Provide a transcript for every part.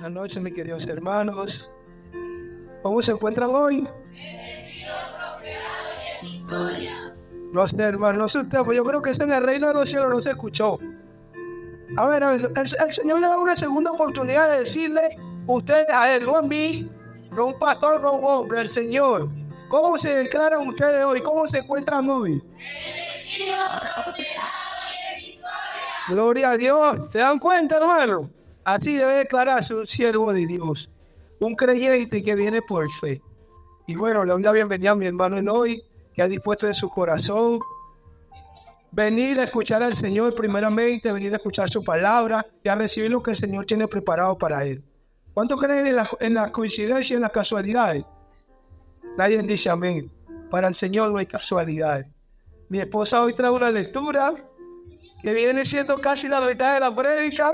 Buenas noches, mis queridos hermanos. ¿Cómo se encuentran hoy? No sé, hermano, no sé usted, pero yo creo que eso en el reino de los cielos no se escuchó. A ver, el Señor le da una segunda oportunidad de decirle usted a él, no a mí, no a un pastor, no a un hombre, al Señor. ¿Cómo se declaran ustedes hoy? ¿Cómo se encuentran hoy? Gloria a Dios. ¿Se dan cuenta, hermano? Así debe declararse un siervo de Dios, un creyente que viene por fe. Y bueno, le doy la bienvenida a mi hermano en hoy, que ha dispuesto en su corazón venir a escuchar al Señor primeramente, venir a escuchar su palabra y a recibir lo que el Señor tiene preparado para él. ¿Cuántos creen en la coincidencia y en las casualidades? Nadie dice amén. Para el Señor no hay casualidades. Mi esposa hoy trae una lectura que viene siendo casi la mitad de la prédica.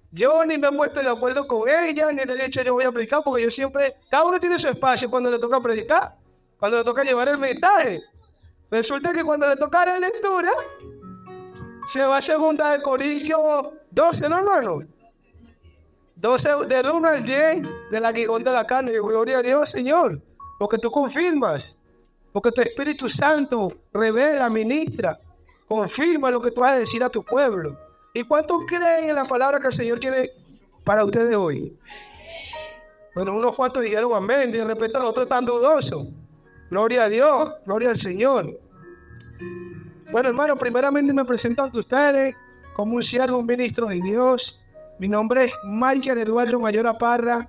Yo ni me he puesto de acuerdo con ella, ni le he dicho yo voy a predicar, porque yo siempre, cada uno tiene su espacio cuando le toca predicar, cuando le toca llevar el mensaje. Resulta que cuando le toca la lectura, se va a 2 Corintios 12, ¿no, hermano? 12, del 1 al 10, del aguijón de la carne. Y gloria a Dios, Señor, porque tú confirmas, porque tu Espíritu Santo revela, ministra, confirma lo que tú vas a decir a tu pueblo. ¿Y cuántos creen en la palabra que el Señor tiene para ustedes hoy? Bueno, unos cuantos dijeron amén, de repente los otros están dudosos. Gloria a Dios, gloria al Señor. Bueno, hermano, primeramente me presento ante ustedes como un siervo, un ministro de Dios. Mi nombre es Michael Eduardo Mayora Parra,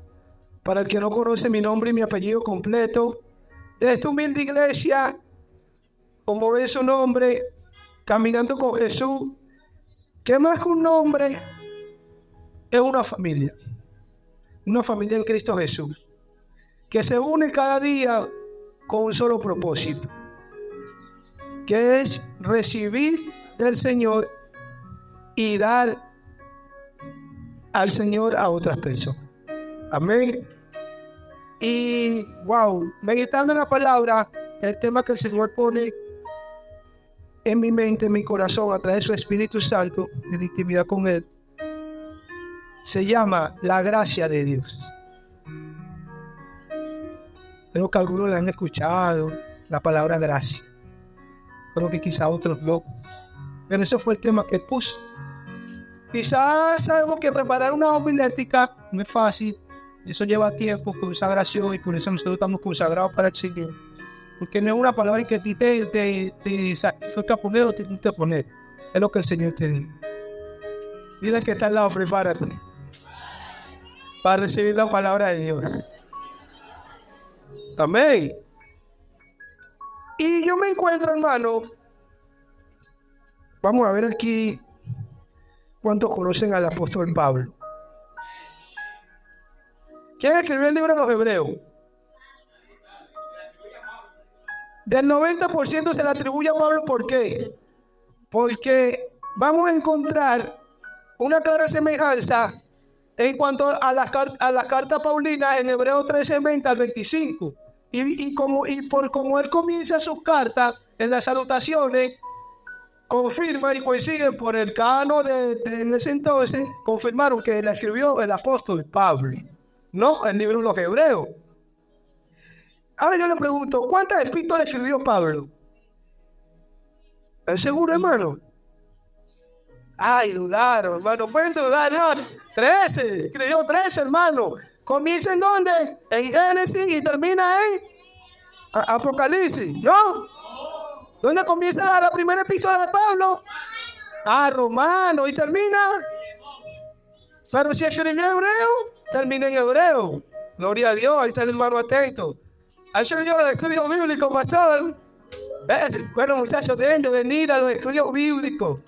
para el que no conoce mi nombre y mi apellido completo. De esta humilde iglesia, como ve su nombre, caminando con Jesús, que más que un nombre, es una familia en Cristo Jesús, que se une cada día con un solo propósito, que es recibir del Señor y dar al Señor a otras personas. Amén. Y wow, meditando en la palabra, el tema que el Señor pone en mi mente, en mi corazón, a través de su Espíritu Santo, en intimidad con Él, se llama la gracia de Dios. Creo que algunos le han escuchado la palabra gracia. Creo que quizá otros no. Pero ese fue el tema que puso. Quizás sabemos que preparar una homilética no es fácil. Eso lleva tiempo, consagración, y por eso nosotros estamos consagrados para el Señor. Porque no es una palabra que a ti te satisfaga poner o te gusta poner. Es lo que el Señor te dice. Dile que está al lado, prepárate para recibir la palabra de Dios. Amén. Y yo me encuentro, hermano, vamos a ver aquí cuántos conocen al apóstol Pablo. ¿Quién escribió el libro de los Hebreos? Del 90% se le atribuye a Pablo. ¿Por qué? Porque vamos a encontrar una clara semejanza en cuanto a la carta paulina en Hebreos 13, 20 al 25. Y por como él comienza sus cartas en las salutaciones, confirma y coinciden por el canon de ese entonces, confirmaron que la escribió el apóstol Pablo, no el libro de los Hebreos. Ahora yo le pregunto, ¿cuántas epístolas escribió Pablo? ¿Es seguro, hermano? Ay, dudaron, hermano. Pueden dudar, ¿no? 13, escribió 13, hermano. ¿Comienza en dónde? En Génesis y termina en Apocalipsis, ¿no? ¿Dónde comienza la primera epístola de Pablo? Romano, y termina. Pero si escribió en hebreo, termina en hebreo. Gloria a Dios, ahí está el hermano atento. Al Señor de estudio bíblico, pastor. Bueno, muchachos, deben de venir a los estudios bíblicos.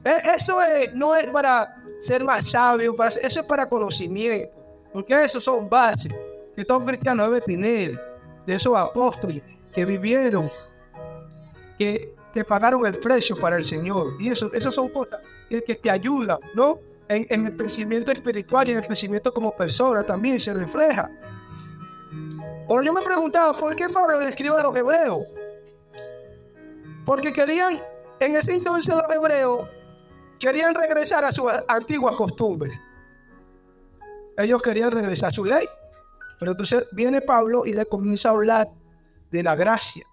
Eso no es para ser más sabio, eso es para conocimiento. Porque esos son bases que todo cristiano debe tener. De esos apóstoles que vivieron, que pagaron el precio para el Señor. Y esas son cosas que te ayudan, ¿no? En el crecimiento espiritual y en el crecimiento como persona también se refleja. Pero yo me preguntaba, ¿por qué Pablo le escribe a los hebreos? Porque querían, en ese entonces los hebreos, querían regresar a su antigua costumbre. Ellos querían regresar a su ley. Pero entonces viene Pablo y le comienza a hablar de la gracia.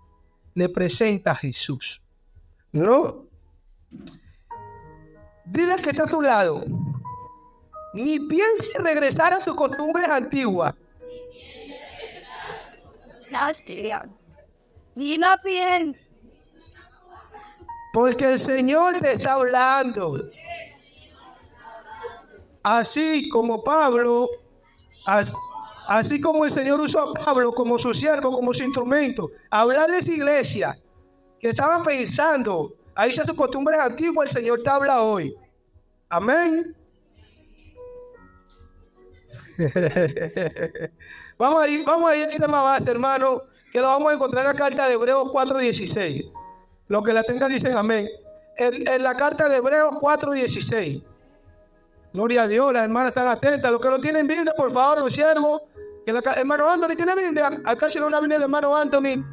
Le presenta a Jesús. No. Dile que está a tu lado. Ni piense regresar a sus costumbres antiguas. Ni la piense. Porque el Señor te está hablando. Así como Pablo, así como el Señor usó a Pablo como su siervo, como su instrumento, a hablarle a esa iglesia que estaban pensando a irse a sus costumbres antiguas, el Señor te habla hoy. Amén. Vamos a ir al tema base, hermano, que lo vamos a encontrar en la carta de Hebreos 4:16. Los que la tengan dicen amén. En la carta de Hebreos 4:16. Gloria a Dios, las hermanas están atentas. Los que no tienen Biblia, por favor, los siervos. Hermano Anthony, ¿tiene Biblia? Acá se una Biblia del hermano Anthony.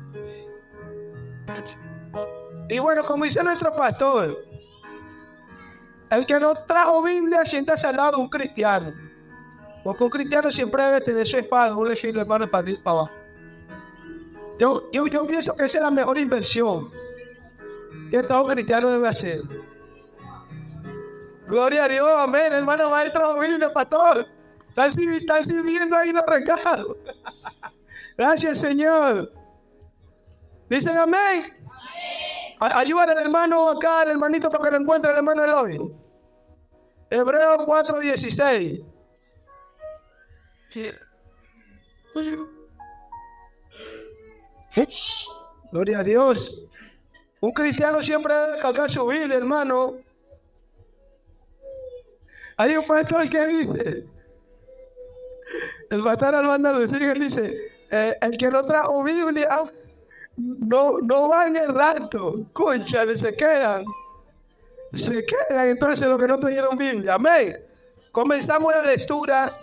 Y bueno, como dice nuestro pastor, el que no trajo Biblia siéntase al lado de un cristiano. Porque un cristiano siempre debe tener su espada, un lechero, hermano, para ir para abajo. Yo pienso que esa es la mejor inversión que todo cristiano debe hacer. Gloria a Dios, amén, hermano maestro, Biblia, pastor. Están sirviendo ahí los recados. Gracias, Señor. Dicen amén. Ayúdale al hermano acá, al hermanito, para que lo encuentre el hermano Eloy. Hebreos 4:16. Gloria a Dios. Un cristiano siempre debe cargar su Biblia, hermano. Hay un pastor que dice, el pastor Armando Lucía dice, el que no trajo Biblia no va en el rato. Cónchale, se quedan. Entonces los que no trajeron Biblia. Amén. Comenzamos la lectura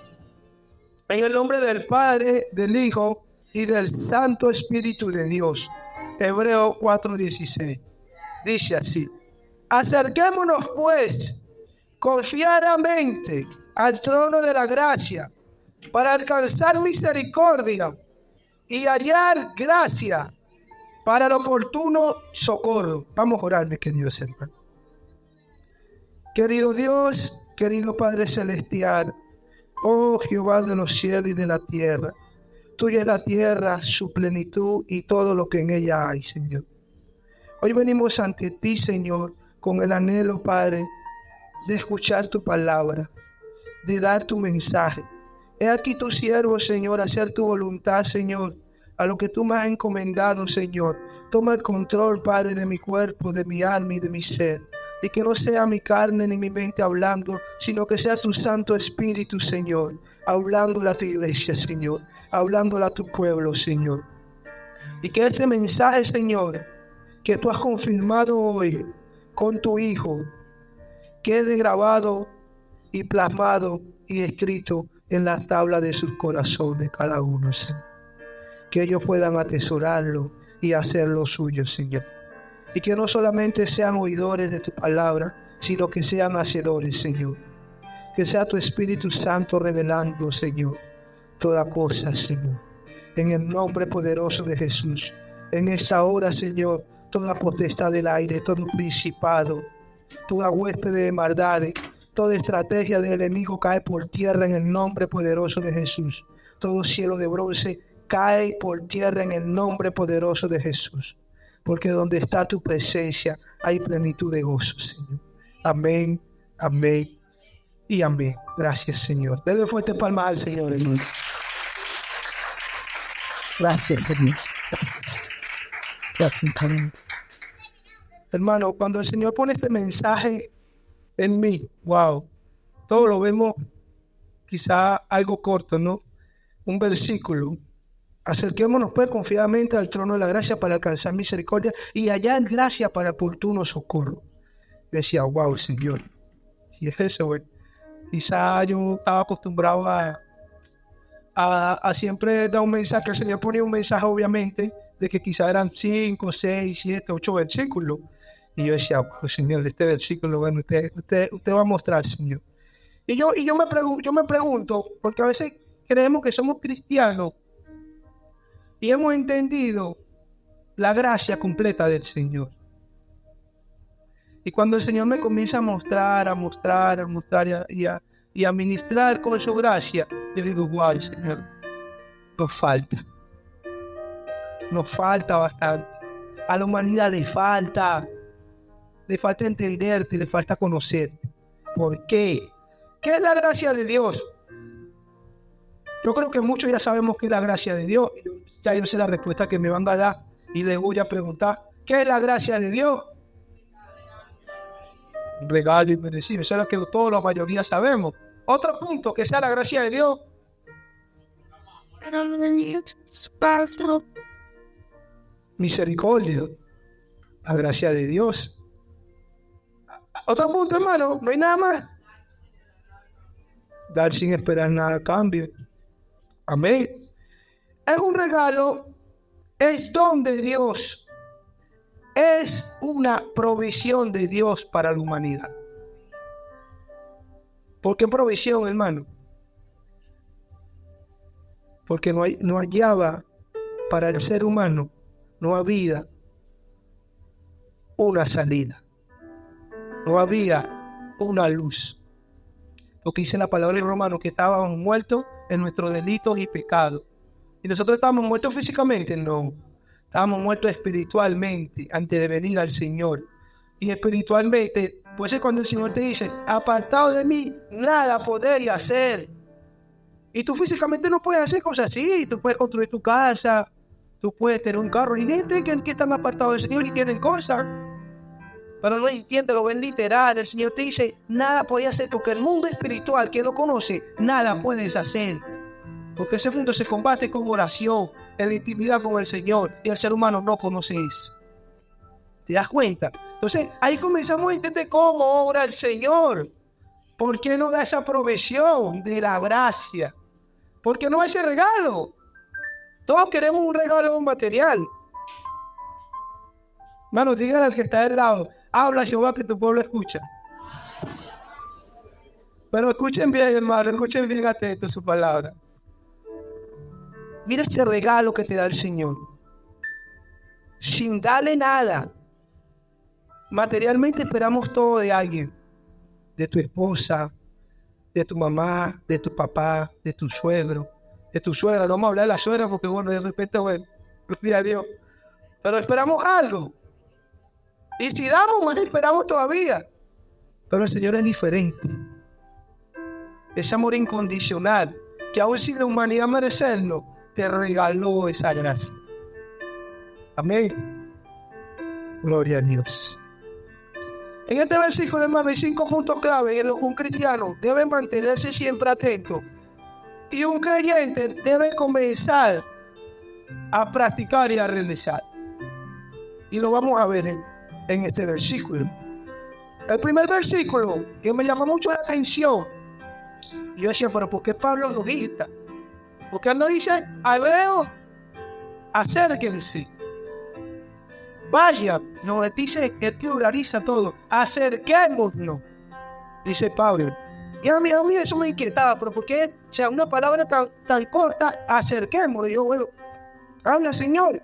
en el nombre del Padre, del Hijo y del Santo Espíritu de Dios. Hebreos 4:16. Dice así: acerquémonos pues confiadamente al trono de la gracia para alcanzar misericordia y hallar gracia para el oportuno socorro. Vamos a orar, mis queridos hermanos. Querido Dios, querido Padre Celestial, oh Jehová de los cielos y de la tierra, tuya es la tierra, su plenitud y todo lo que en ella hay, Señor. Hoy venimos ante ti, Señor, con el anhelo, Padre, de escuchar tu palabra, de dar tu mensaje. He aquí tu siervo, Señor, hacer tu voluntad, Señor, a lo que tú me has encomendado, Señor. Toma el control, Padre, de mi cuerpo, de mi alma y de mi ser. Y que no sea mi carne ni mi mente hablando, sino que sea tu Santo Espíritu, Señor, hablándole a tu iglesia, Señor, hablándole a tu pueblo, Señor. Y que este mensaje, Señor, que tú has confirmado hoy con tu Hijo, quede grabado y plasmado y escrito en la tabla de sus corazones cada uno, Señor. Que ellos puedan atesorarlo y hacerlo suyo, Señor. Y que no solamente sean oidores de tu palabra, sino que sean hacedores, Señor. Que sea tu Espíritu Santo revelando, Señor, toda cosa, Señor. En el nombre poderoso de Jesús. En esta hora, Señor, toda potestad del aire, todo principado, toda huésped de maldades, toda estrategia del enemigo cae por tierra en el nombre poderoso de Jesús. Todo cielo de bronce cae por tierra en el nombre poderoso de Jesús. Porque donde está tu presencia hay plenitud de gozo, Señor. Amén, amén y amén. Gracias, Señor. Denle fuerte palmas al Señor, hermanos. Gracias, Señor. Gracias, Señor. Hermano, cuando el Señor pone este mensaje en mí, wow, todo lo vemos quizá algo corto, ¿no? Un versículo. Acerquémonos pues confiadamente al trono de la gracia para alcanzar misericordia y hallar gracia para oportuno socorro. Yo decía, wow, Señor, si es eso, güey. Quizá yo estaba acostumbrado a siempre dar un mensaje. El Señor ponía un mensaje, obviamente, de que quizá eran 5, 6, 7, 8 versículos. Y yo decía, wow, Señor, este versículo, bueno, usted va a mostrar, Señor. Yo me pregunto, porque a veces creemos que somos cristianos y hemos entendido la gracia completa del Señor. Y cuando el Señor me comienza a mostrar y a ministrar con su gracia, yo digo, wow, Señor, nos falta bastante. A la humanidad le falta entenderte, le falta conocerte. ¿Por qué? ¿Qué es la gracia de Dios? Yo creo que muchos ya sabemos qué es la gracia de Dios. Ya yo sé la respuesta que me van a dar y les voy a preguntar, ¿qué es la gracia de Dios? Un regalo inmerecido, eso es lo que todos la mayoría sabemos. Otro punto, que sea la gracia de Dios. Misericordia, la gracia de Dios. Otro punto, hermano, no hay nada más. Dar sin esperar nada a cambio. Amén. Es un regalo, es don de Dios. Es una provisión de Dios para la humanidad. ¿Por qué provisión, hermano? Porque no hallaba para el ser humano, no había una salida. No había una luz. Lo que dice la palabra en Romanos, que estábamos muertos en nuestros delitos y pecados. ¿Y nosotros estábamos muertos físicamente? No. Estábamos muertos espiritualmente antes de venir al Señor. Y espiritualmente, pues es cuando el Señor te dice, apartado de mí, nada podéis hacer. Y tú físicamente no puedes hacer cosas así. Tú puedes construir tu casa, tú puedes tener un carro. Y gente que están apartados del Señor y tienen cosas, pero no entiende, lo ven literal. El Señor te dice, nada podéis hacer, porque el mundo espiritual, que lo conoce, nada puedes hacer. Porque ese mundo se combate con oración, en intimidad con el Señor, y el ser humano no conoce eso. ¿Te das cuenta? Entonces ahí comenzamos a entender cómo obra el Señor. ¿Por qué no da esa provisión de la gracia? ¿Por qué no da ese regalo? Todos queremos un regalo material. Hermano, dígale al que está al lado, habla Jehová que tu pueblo escucha. Pero escuchen bien, hermano, escuchen bien atento su palabra. Mira este regalo que te da el Señor. Sin darle nada. Materialmente esperamos todo de alguien. De tu esposa, de tu mamá, de tu papá, de tu suegro, de tu suegra. No vamos a hablar de la suegra porque, bueno, de repente, bueno, gloria a Dios. Pero esperamos algo. Y si damos más, esperamos todavía. Pero el Señor es diferente. Ese amor incondicional, que aún sin la humanidad merecerlo, te regaló esa gracia. Amén. Gloria a Dios. En este versículo, hermano, hay 5 puntos clave en los que un cristiano debe mantenerse siempre atento. Y un creyente debe comenzar a practicar y a realizar. Y lo vamos a ver en este versículo. El primer versículo que me llama mucho la atención. Y yo decía, pero ¿por qué Pablo lo dicta? Porque él no dice, hebreos, acérquense. Vaya, no, él dice que pluraliza todo. Acerquémonos, dice Pablo. Y a mí eso me inquietaba, pero ¿por qué? O sea, una palabra tan corta, acerquémonos. Y yo, bueno, habla, Señor.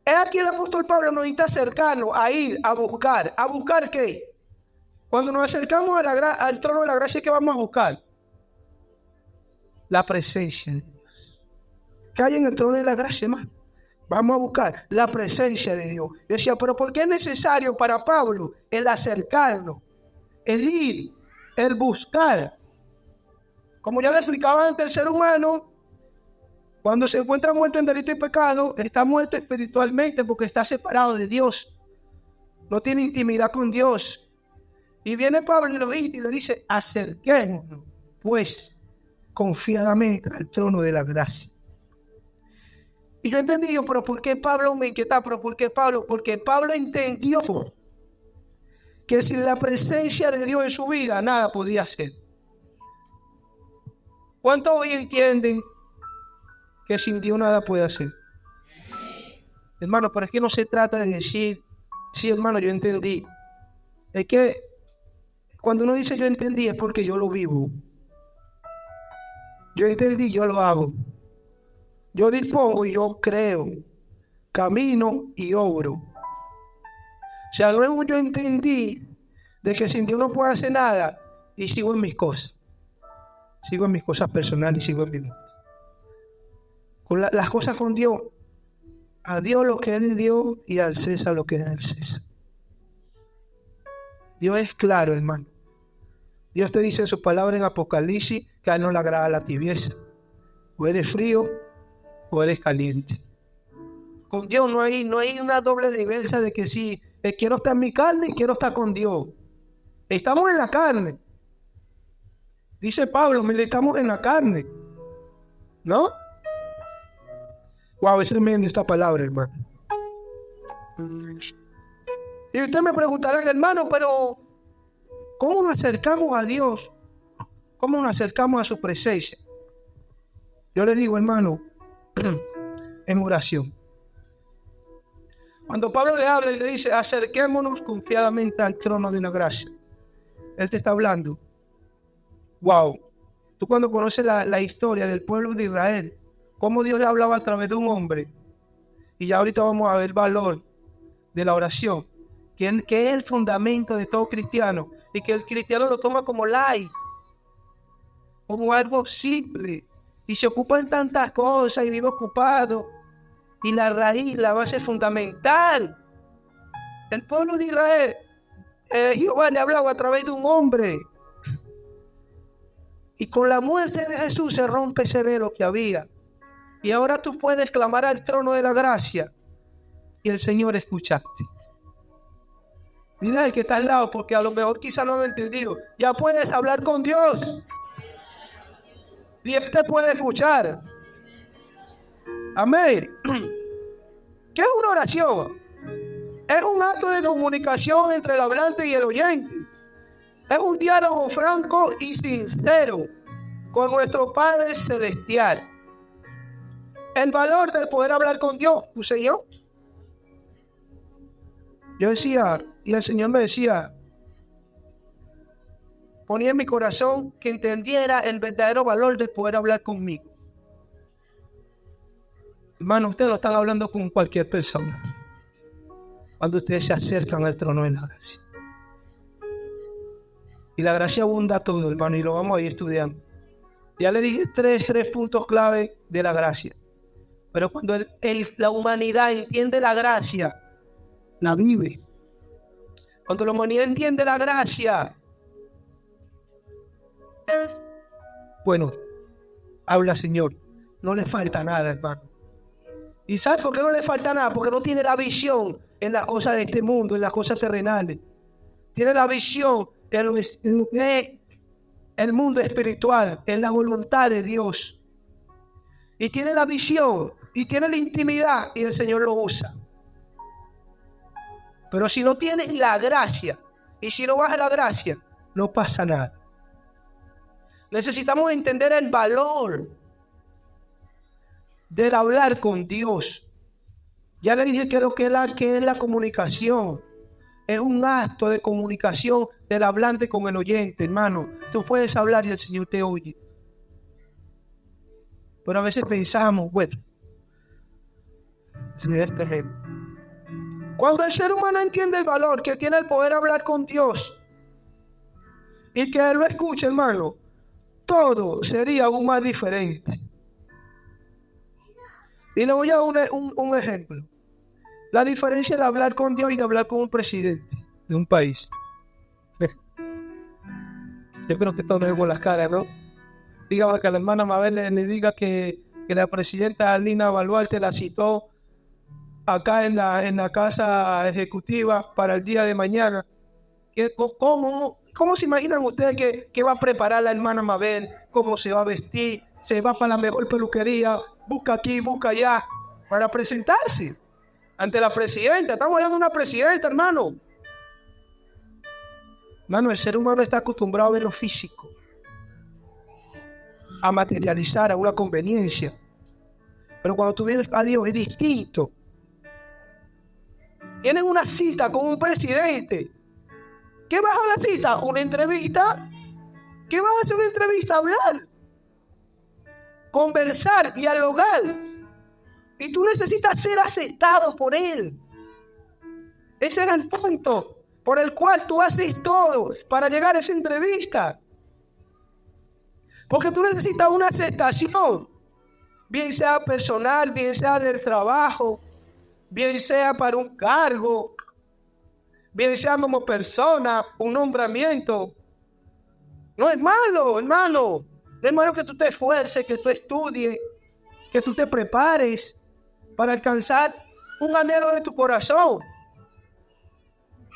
Es aquí el apóstol Pablo nos está acercando a ir, a buscar. ¿A buscar qué? Cuando nos acercamos al trono de la gracia, ¿qué vamos a buscar? La presencia de Dios. ¿Qué hay en el trono de la gracia, hermano? Vamos a buscar la presencia de Dios. Yo decía, pero ¿por qué es necesario para Pablo el acercarnos, el ir, el buscar? Como ya le explicaba antes, el ser humano, cuando se encuentra muerto en delito y pecado, está muerto espiritualmente porque está separado de Dios. No tiene intimidad con Dios. Y viene Pablo y le dice, acerquémonos, pues, confiadamente al trono de la gracia. Y yo entendí, pero ¿por qué Pablo me inquieta? ¿Pero por qué Pablo? Porque Pablo entendió que sin la presencia de Dios en su vida, nada podía hacer. ¿Cuántos hoy entienden que sin Dios nada puede hacer? Hermano, pero es que no se trata de decir, sí, hermano, yo entendí. Es que Cuando uno dice yo entendí es porque yo lo vivo. Yo entendí, yo lo hago. Yo dispongo y yo creo. Camino y obro. O sea, luego yo entendí de que sin Dios no puedo hacer nada y sigo en mis cosas. Sigo en mis cosas personales y sigo en mi mundo. Con las cosas con Dios. A Dios lo que es de Dios y al César lo que es del César. Dios es claro, hermano. Dios te dice en su palabra en Apocalipsis que a Él no le agrada la tibieza. O eres frío o eres caliente. Con Dios no hay una doble diversa de que si quiero estar en mi carne y quiero estar con Dios. Estamos en la carne. Dice Pablo, militamos en la carne. ¿No? Wow, es tremenda esta palabra, hermano. Y usted me preguntará, hermano, pero ¿cómo nos acercamos a Dios? ¿Cómo nos acercamos a su presencia? Yo le digo, hermano, en oración. Cuando Pablo le habla y le dice, acerquémonos confiadamente al trono de la gracia. Él te está hablando. Wow. Tú cuando conoces la historia del pueblo de Israel, cómo Dios le hablaba a través de un hombre. Y ya ahorita vamos a ver el valor de la oración, que es el fundamento de todo cristiano. Y que el cristiano lo toma como light, como algo simple. Y se ocupa en tantas cosas y vive ocupado. Y la raíz, la base fundamental. El pueblo de Israel, Jehová le hablaba a través de un hombre. Y con la muerte de Jesús se rompe ese velo que había. Y ahora tú puedes clamar al trono de la gracia. Y el Señor escuchaste. Dile al que está al lado, porque a lo mejor quizá no lo he entendido. Ya puedes hablar con Dios. Y Él te puede escuchar. Amén. ¿Qué es una oración? Es un acto de comunicación entre el hablante y el oyente. Es un diálogo franco y sincero con nuestro Padre Celestial. El valor del poder hablar con Dios, puse yo. Yo decía, y el Señor me decía, ponía en mi corazón que entendiera el verdadero valor de poder hablar conmigo. Hermano, ustedes lo están hablando con cualquier persona. Cuando ustedes se acercan al trono de la gracia. Y la gracia abunda todo, hermano, y lo vamos a ir estudiando. Ya le dije tres puntos clave de la gracia. Pero cuando la humanidad entiende la gracia, la vive. Cuando la humanidad entiende la gracia, bueno, habla Señor, no le falta nada, hermano. ¿Y sabes por qué no le falta nada? Porque no tiene la visión en las cosas de este mundo, en las cosas terrenales. Tiene la visión en lo que es el mundo espiritual, en la voluntad de Dios. Y tiene la visión, y tiene la intimidad, y el Señor lo usa. Pero si no tienes la gracia, y si no vas a la gracia, no pasa nada. Necesitamos entender el valor del hablar con Dios. Ya le dije que lo que es la comunicación. Es un acto de comunicación del hablante con el oyente, hermano. Tú puedes hablar y el Señor te oye. Pero a veces pensamos, bueno, Señor es tremendo. Cuando el ser humano entiende el valor que tiene el poder hablar con Dios y que Él lo escuche, hermano, todo sería aún más diferente. Y le voy a dar un ejemplo. La diferencia de hablar con Dios y de hablar con un presidente de un país. Yo creo que todos nos vemos las caras, ¿no? Dígame que a la hermana Mabel le diga que la presidenta Alina Baluarte la citó acá en la casa ejecutiva para el día de mañana. ¿Cómo se imaginan ustedes que va a preparar la hermana Mabel? ¿Cómo se va a vestir? Se va para la mejor peluquería, busca aquí, busca allá, para presentarse ante la presidenta. Estamos hablando de una presidenta, hermano. Hermano, el ser humano está acostumbrado a ver lo físico, a materializar, a una conveniencia. Pero cuando tú vienes a Dios es distinto. Tienes una cita con un presidente ¿Qué vas a la cita? ¿Una entrevista? ¿Qué vas a hacer una entrevista? Hablar, conversar, dialogar. Y tú necesitas ser aceptado por Él. Ese es el punto por el cual tú haces todo para llegar a esa entrevista. Porque tú necesitas una aceptación, bien sea personal, bien sea del trabajo, bien sea para un cargo, bien sea como persona, un nombramiento. No es malo, hermano. Es malo que tú te esfuerces, que tú estudies, que tú te prepares para alcanzar un anhelo de tu corazón.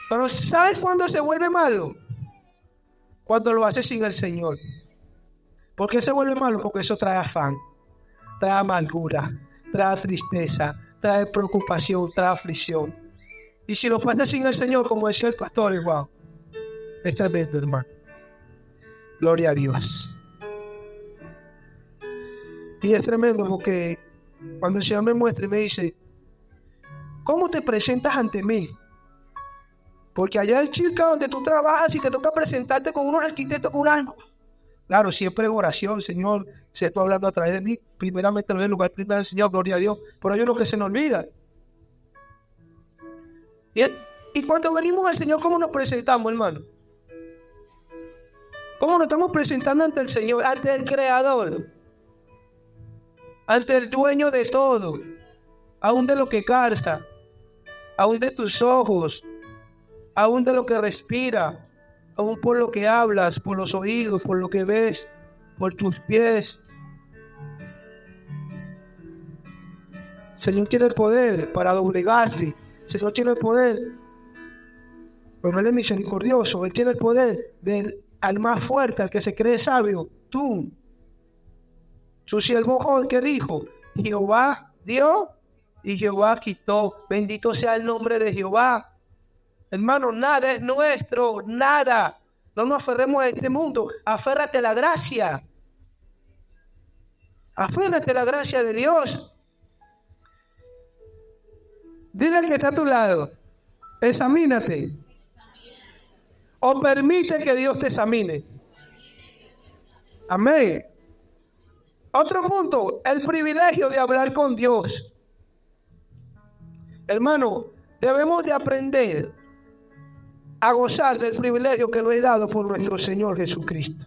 Pero ¿sabes cuándo se vuelve malo? Cuando lo haces sin el Señor. ¿Por qué se vuelve malo? Porque eso trae afán, trae amargura, trae tristeza, trae preocupación, trae aflicción. Y si lo haces sin el Señor, como decía el pastor, wow, es tremendo, hermano. Gloria a Dios. Y es tremendo porque cuando el Señor me muestra y me dice, ¿cómo te presentas ante mí? Porque allá en Chica, donde tú trabajas, y te toca presentarte con unos arquitectos, con algo. Claro, siempre en oración, Señor, se está hablando a través de mí. Primeramente, en el lugar primero del Señor, gloria a Dios. Pero hay uno que se nos olvida. Y cuando venimos al Señor, ¿cómo nos presentamos, hermano? ¿Cómo nos estamos presentando ante el Señor, ante el Creador? Ante el dueño de todo, aún de lo que calza, aún de tus ojos, aún de lo que respira, aún por lo que hablas, por los oídos, por lo que ves, por tus pies. El Señor tiene el poder para doblegarte. El Señor tiene el poder, pero Él es misericordioso. Él tiene el poder al más fuerte, al que se cree sabio, tú. Su siervo Job, que dijo, Jehová dio y Jehová quitó. Bendito sea el nombre de Jehová. Hermano, nada es nuestro, nada. No nos aferremos a este mundo. Aférrate a la gracia. Aférrate a la gracia de Dios. Dile al que está a tu lado, examínate. O permite que Dios te examine. Amén. Otro punto, el privilegio de hablar con Dios. Hermano, debemos de aprender a gozar del privilegio que nos es dado por nuestro Señor Jesucristo.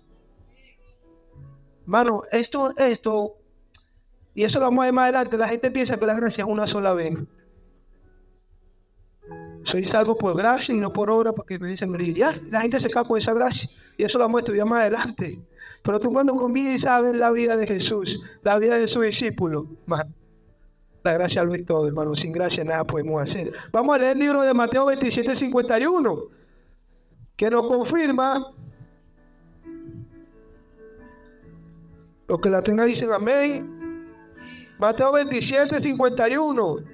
Hermano, esto, y eso lo vamos a ver más adelante, la gente piensa que la gracia es una sola vez. Soy salvo por gracia y no por obra, porque me dicen, ya, la gente se cae por esa gracia, y eso lo vamos a estudiar más adelante. Pero tú cuando comienzas a ver la vida de Jesús, la vida de su discípulo, man, la gracia lo es todo, hermano. Sin gracia nada podemos hacer. Vamos a leer el libro de Mateo 27:51, que nos confirma. Los que la tengan dicen amén. Mateo 27:51.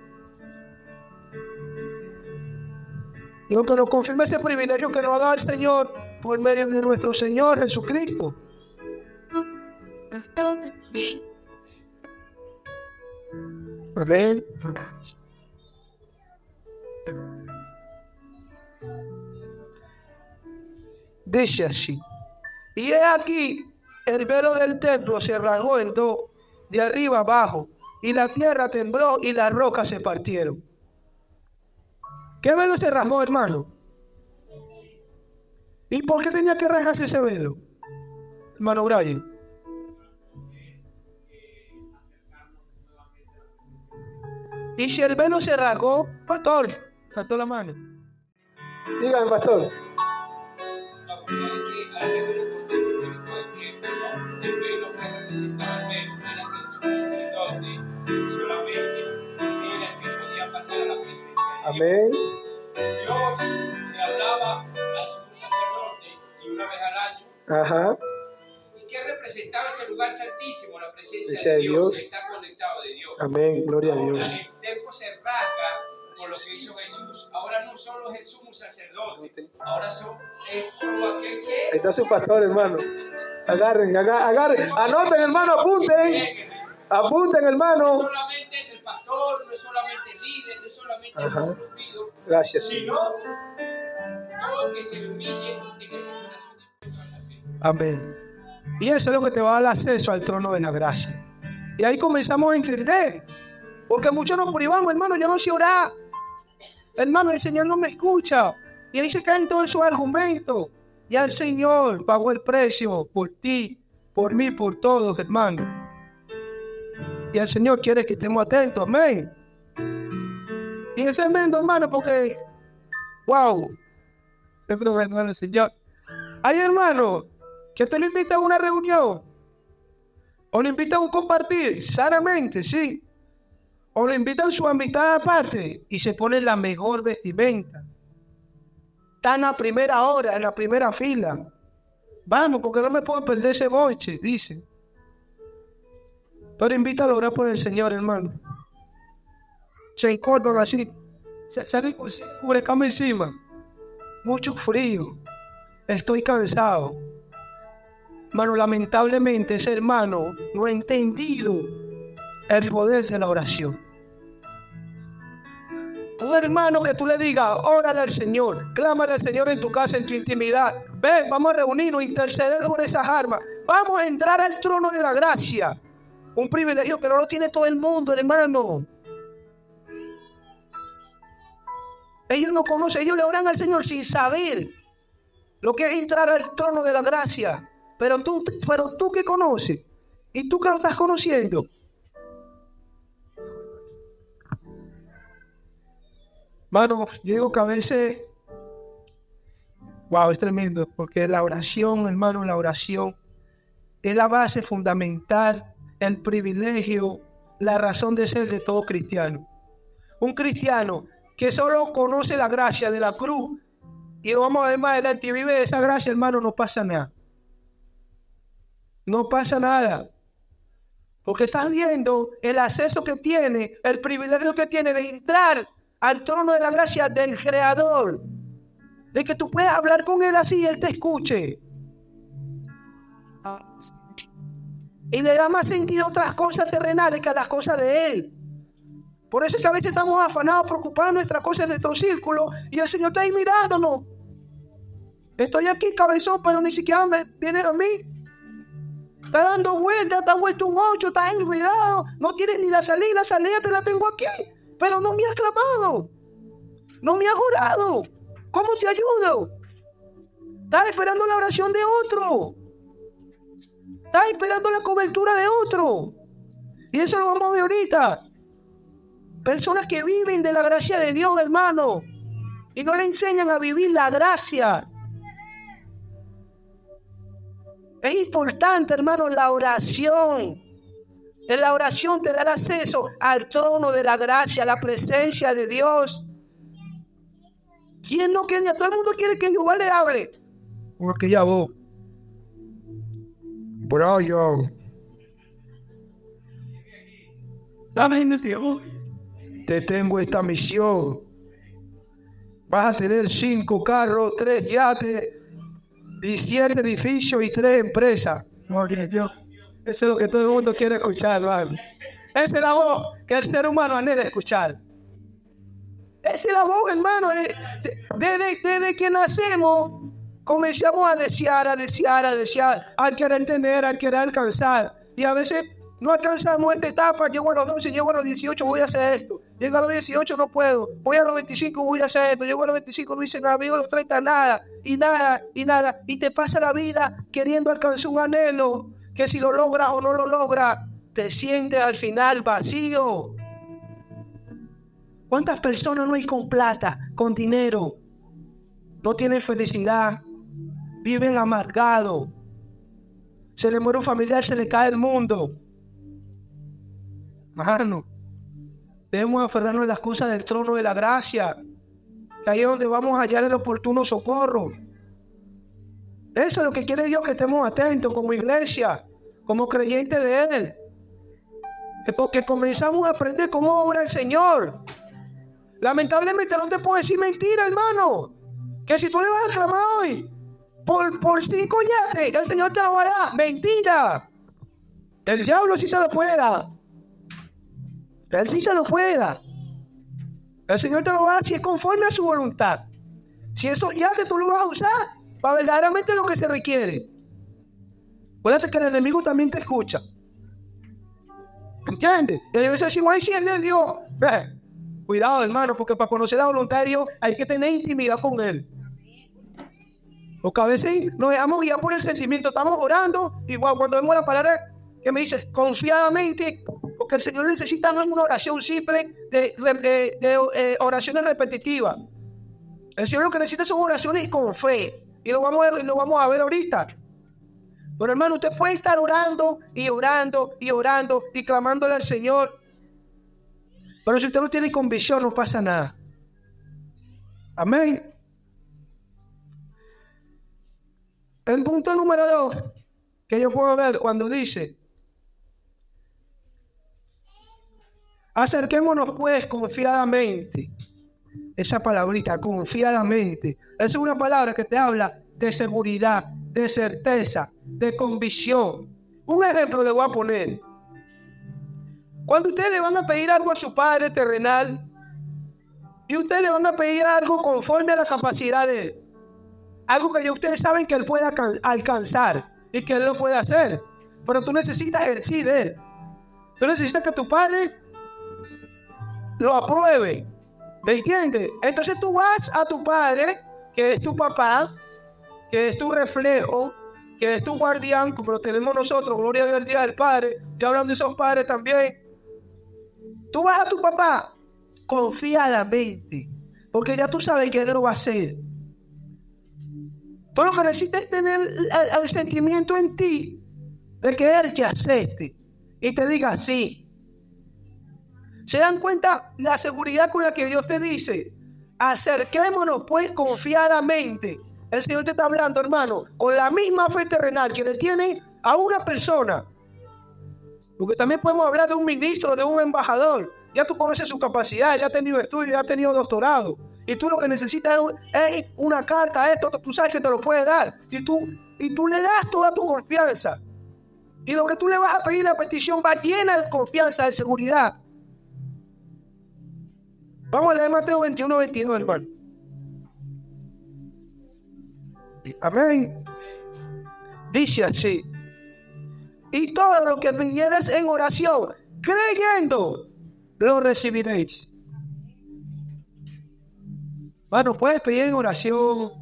Y lo que nos confirma ese privilegio que nos ha dado el Señor por medio de nuestro Señor Jesucristo. Amén. Dice así: y he aquí, el velo del templo se rasgó en dos, de arriba abajo, y la tierra tembló y las rocas se partieron. ¿Qué velo se rasgó, hermano? ¿Y por qué tenía que rasgarse ese velo, hermano Brian? Y si el velo se rasgó, pastor, levantó la mano. Dígame, pastor. Hay que ver el contexto histórico del tiempo, ¿no? El velo que representaba el velo era que el sumo sacerdote solamente era el que podía pasar a la presencia de Dios. Amén. Dios le hablaba al sumo sacerdote y una vez al año. Ajá. ¿Y qué representaba ese lugar santísimo? La presencia Presencia de Dios. de Está conectado de Dios. Amén. Gloria a Dios. Ahora el templo se rasga por lo que hizo Jesús. Ahora no solo es el sumo sacerdote, ahora es todo aquel que... Ahí está su pastor, hermano. Agarren. Anoten, hermano, apunten, hermano. No es solamente el pastor, no es solamente el líder, no es solamente el conocido, Gracias, sino o que se le humille en ese corazón dispuesto a la fe. Amén. Y eso es lo que te va a dar acceso al trono de la gracia. Y ahí comenzamos a entender. Porque muchos nos privamos, hermano, yo no sé orar. Hermano, el Señor no me escucha. Y ahí se caen todos esos argumentos. Ya el Señor pagó el precio por ti, por mí, por todos, hermano. Y el Señor quiere que estemos atentos, amén. Y es tremendo, hermano, porque, wow, es tremendo, hermano, el Señor. Hay hermano que te lo invita a una reunión, o lo invita a un compartir, sanamente, sí. O le invitan a su amistad aparte y se pone la mejor vestimenta. Está en la primera hora, en la primera fila. Vamos, porque no me puedo perder ese boche, dice. Pero invítalo a orar por el Señor, hermano. Se encorvan así. Se cubre cama encima. Mucho frío. Estoy cansado. Hermano, lamentablemente ese hermano no ha entendido el poder de la oración. Un hermano que tú le digas, órale al Señor, clámale al Señor en tu casa, en tu intimidad. Ven, vamos a reunirnos, interceder por esas armas. Vamos a entrar al trono de la gracia. Un privilegio que no lo tiene todo el mundo, hermano. Ellos no conocen, ellos le oran al Señor sin saber lo que es entrar al trono de la gracia. Pero tú que conoces, y tú que lo estás conociendo. Hermano, yo digo que a veces, wow, es tremendo, porque la oración, hermano, la oración es la base fundamental, el privilegio, la razón de ser de todo cristiano. Un cristiano que solo conoce la gracia de la cruz, y lo vamos a ver más adelante, y vive de esa gracia, hermano, no pasa nada. No pasa nada. Porque estás viendo el acceso que tiene, el privilegio que tiene de entrar al trono de la gracia del Creador, de que tú puedas hablar con Él así y Él te escuche. Y le da más sentido a otras cosas terrenales que a las cosas de Él. Por eso es que a veces estamos afanados, preocupados en nuestras cosas, en nuestro círculo, y el Señor está ahí mirándonos. Estoy aquí cabezón, pero ni siquiera me viene a mí. Está dando vueltas, está vuelto un 8, está enredado, no tienes ni la salida te la tengo aquí. Pero no me has clamado, no me has orado. ¿Cómo te ayudo? Estás esperando la oración de otro. Estás esperando la cobertura de otro. Y eso lo vamos a ver ahorita. Personas que viven de la gracia de Dios, hermano, y no le enseñan a vivir la gracia. Es importante, hermano, la oración. En la oración te da el acceso al trono de la gracia, a la presencia de Dios. ¿Quién no quiere? Todo el mundo quiere que Jehová le hable. Porque ya vos. Brian. Te tengo esta misión. Vas a tener 5 carros, 3 yates, 17 edificios y 3 empresas. Gloria a Dios. Eso es lo que todo el mundo quiere escuchar, hermano. Esa es la voz que el ser humano anhela escuchar. Esa es la voz, hermano. Desde que nacemos, comenzamos a desear. Al querer entender, al querer alcanzar. Y a veces no alcanzamos esta etapa. Llego a los 12, llego a los 18, voy a hacer esto. Llego a los 18, no puedo. Voy a los 25, voy a hacer esto. Llego a los 25, no hice nada. Llego a los 30, nada. Y te pasa la vida queriendo alcanzar un anhelo que si lo logras o no lo logras, te sientes al final vacío. ¿Cuántas personas no hay con plata, con dinero? No tienen felicidad, viven amargados. Se le muere un familiar, se le cae el mundo. Hermano, debemos aferrarnos a las cosas del trono de la gracia, que ahí es donde vamos a hallar el oportuno socorro. Eso es lo que quiere Dios, que estemos atentos como iglesia, como creyentes de Él. Es porque comenzamos a aprender cómo obra el Señor. Lamentablemente no te puedo decir mentira, hermano. Que si tú le vas a clamar hoy por 5 yates, el Señor te lo hará. Mentira. El diablo sí se lo puede dar. Él sí se lo puede dar. El Señor te lo va a dar si es conforme a su voluntad. Si eso ya que tú lo vas a usar para verdaderamente lo que se requiere. Acuérdate que el enemigo también te escucha. ¿Entiendes? Y a veces decimos, ay, sí, es de Dios. Cuidado, hermano, porque para conocer a voluntad de Dios hay que tener intimidad con Él. Porque a veces nos dejamos guiar por el sentimiento. Estamos orando, igual cuando vemos la palabra que me dices confiadamente, porque el Señor necesita no una oración simple de oraciones repetitivas. El Señor lo que necesita son oraciones con fe. Y lo vamos a ver ahorita. Pero hermano, usted puede estar orando y orando y orando y clamándole al Señor. Pero si usted no tiene convicción, no pasa nada. Amén. El punto número 2 que yo puedo ver cuando dice: acerquémonos pues confiadamente. Esa palabrita, confiadamente, es una palabra que te habla de seguridad, de certeza, de convicción. Un ejemplo le voy a poner. Cuando ustedes le van a pedir algo a su padre terrenal y ustedes le van a pedir algo conforme a la capacidad de él, algo que ya ustedes saben que él puede alcanzar y que él lo puede hacer, pero tú necesitas el sí de él. Tú necesitas que tu padre lo apruebe. ¿Me entiendes? Entonces tú vas a tu padre, que es tu papá, que es tu reflejo, que es tu guardián, como lo tenemos nosotros, gloria al día del Padre. Te hablan de esos padres también. Tú vas a tu papá confiadamente, porque ya tú sabes que él lo va a hacer. Tú lo que necesitas es tener el sentimiento en ti de que él te acepte y te diga sí. ¿Se dan cuenta la seguridad con la que Dios te dice? Acerquémonos pues confiadamente. El Señor te está hablando, hermano, con la misma fe terrenal que le tiene a una persona. Porque también podemos hablar de un ministro, de un embajador. Ya tú conoces su capacidad, ya ha tenido estudios, ya ha tenido doctorado. Y tú lo que necesitas es una carta, esto, tú sabes que te lo puede dar. Y tú le das toda tu confianza. Y lo que tú le vas a pedir, la petición va llena de confianza, de seguridad. Vamos a leer Mateo 21, 22, hermano. Amén. Dice así: y todo lo que pidiereis en oración, creyendo, lo recibiréis. Bueno, puedes pedir en oración,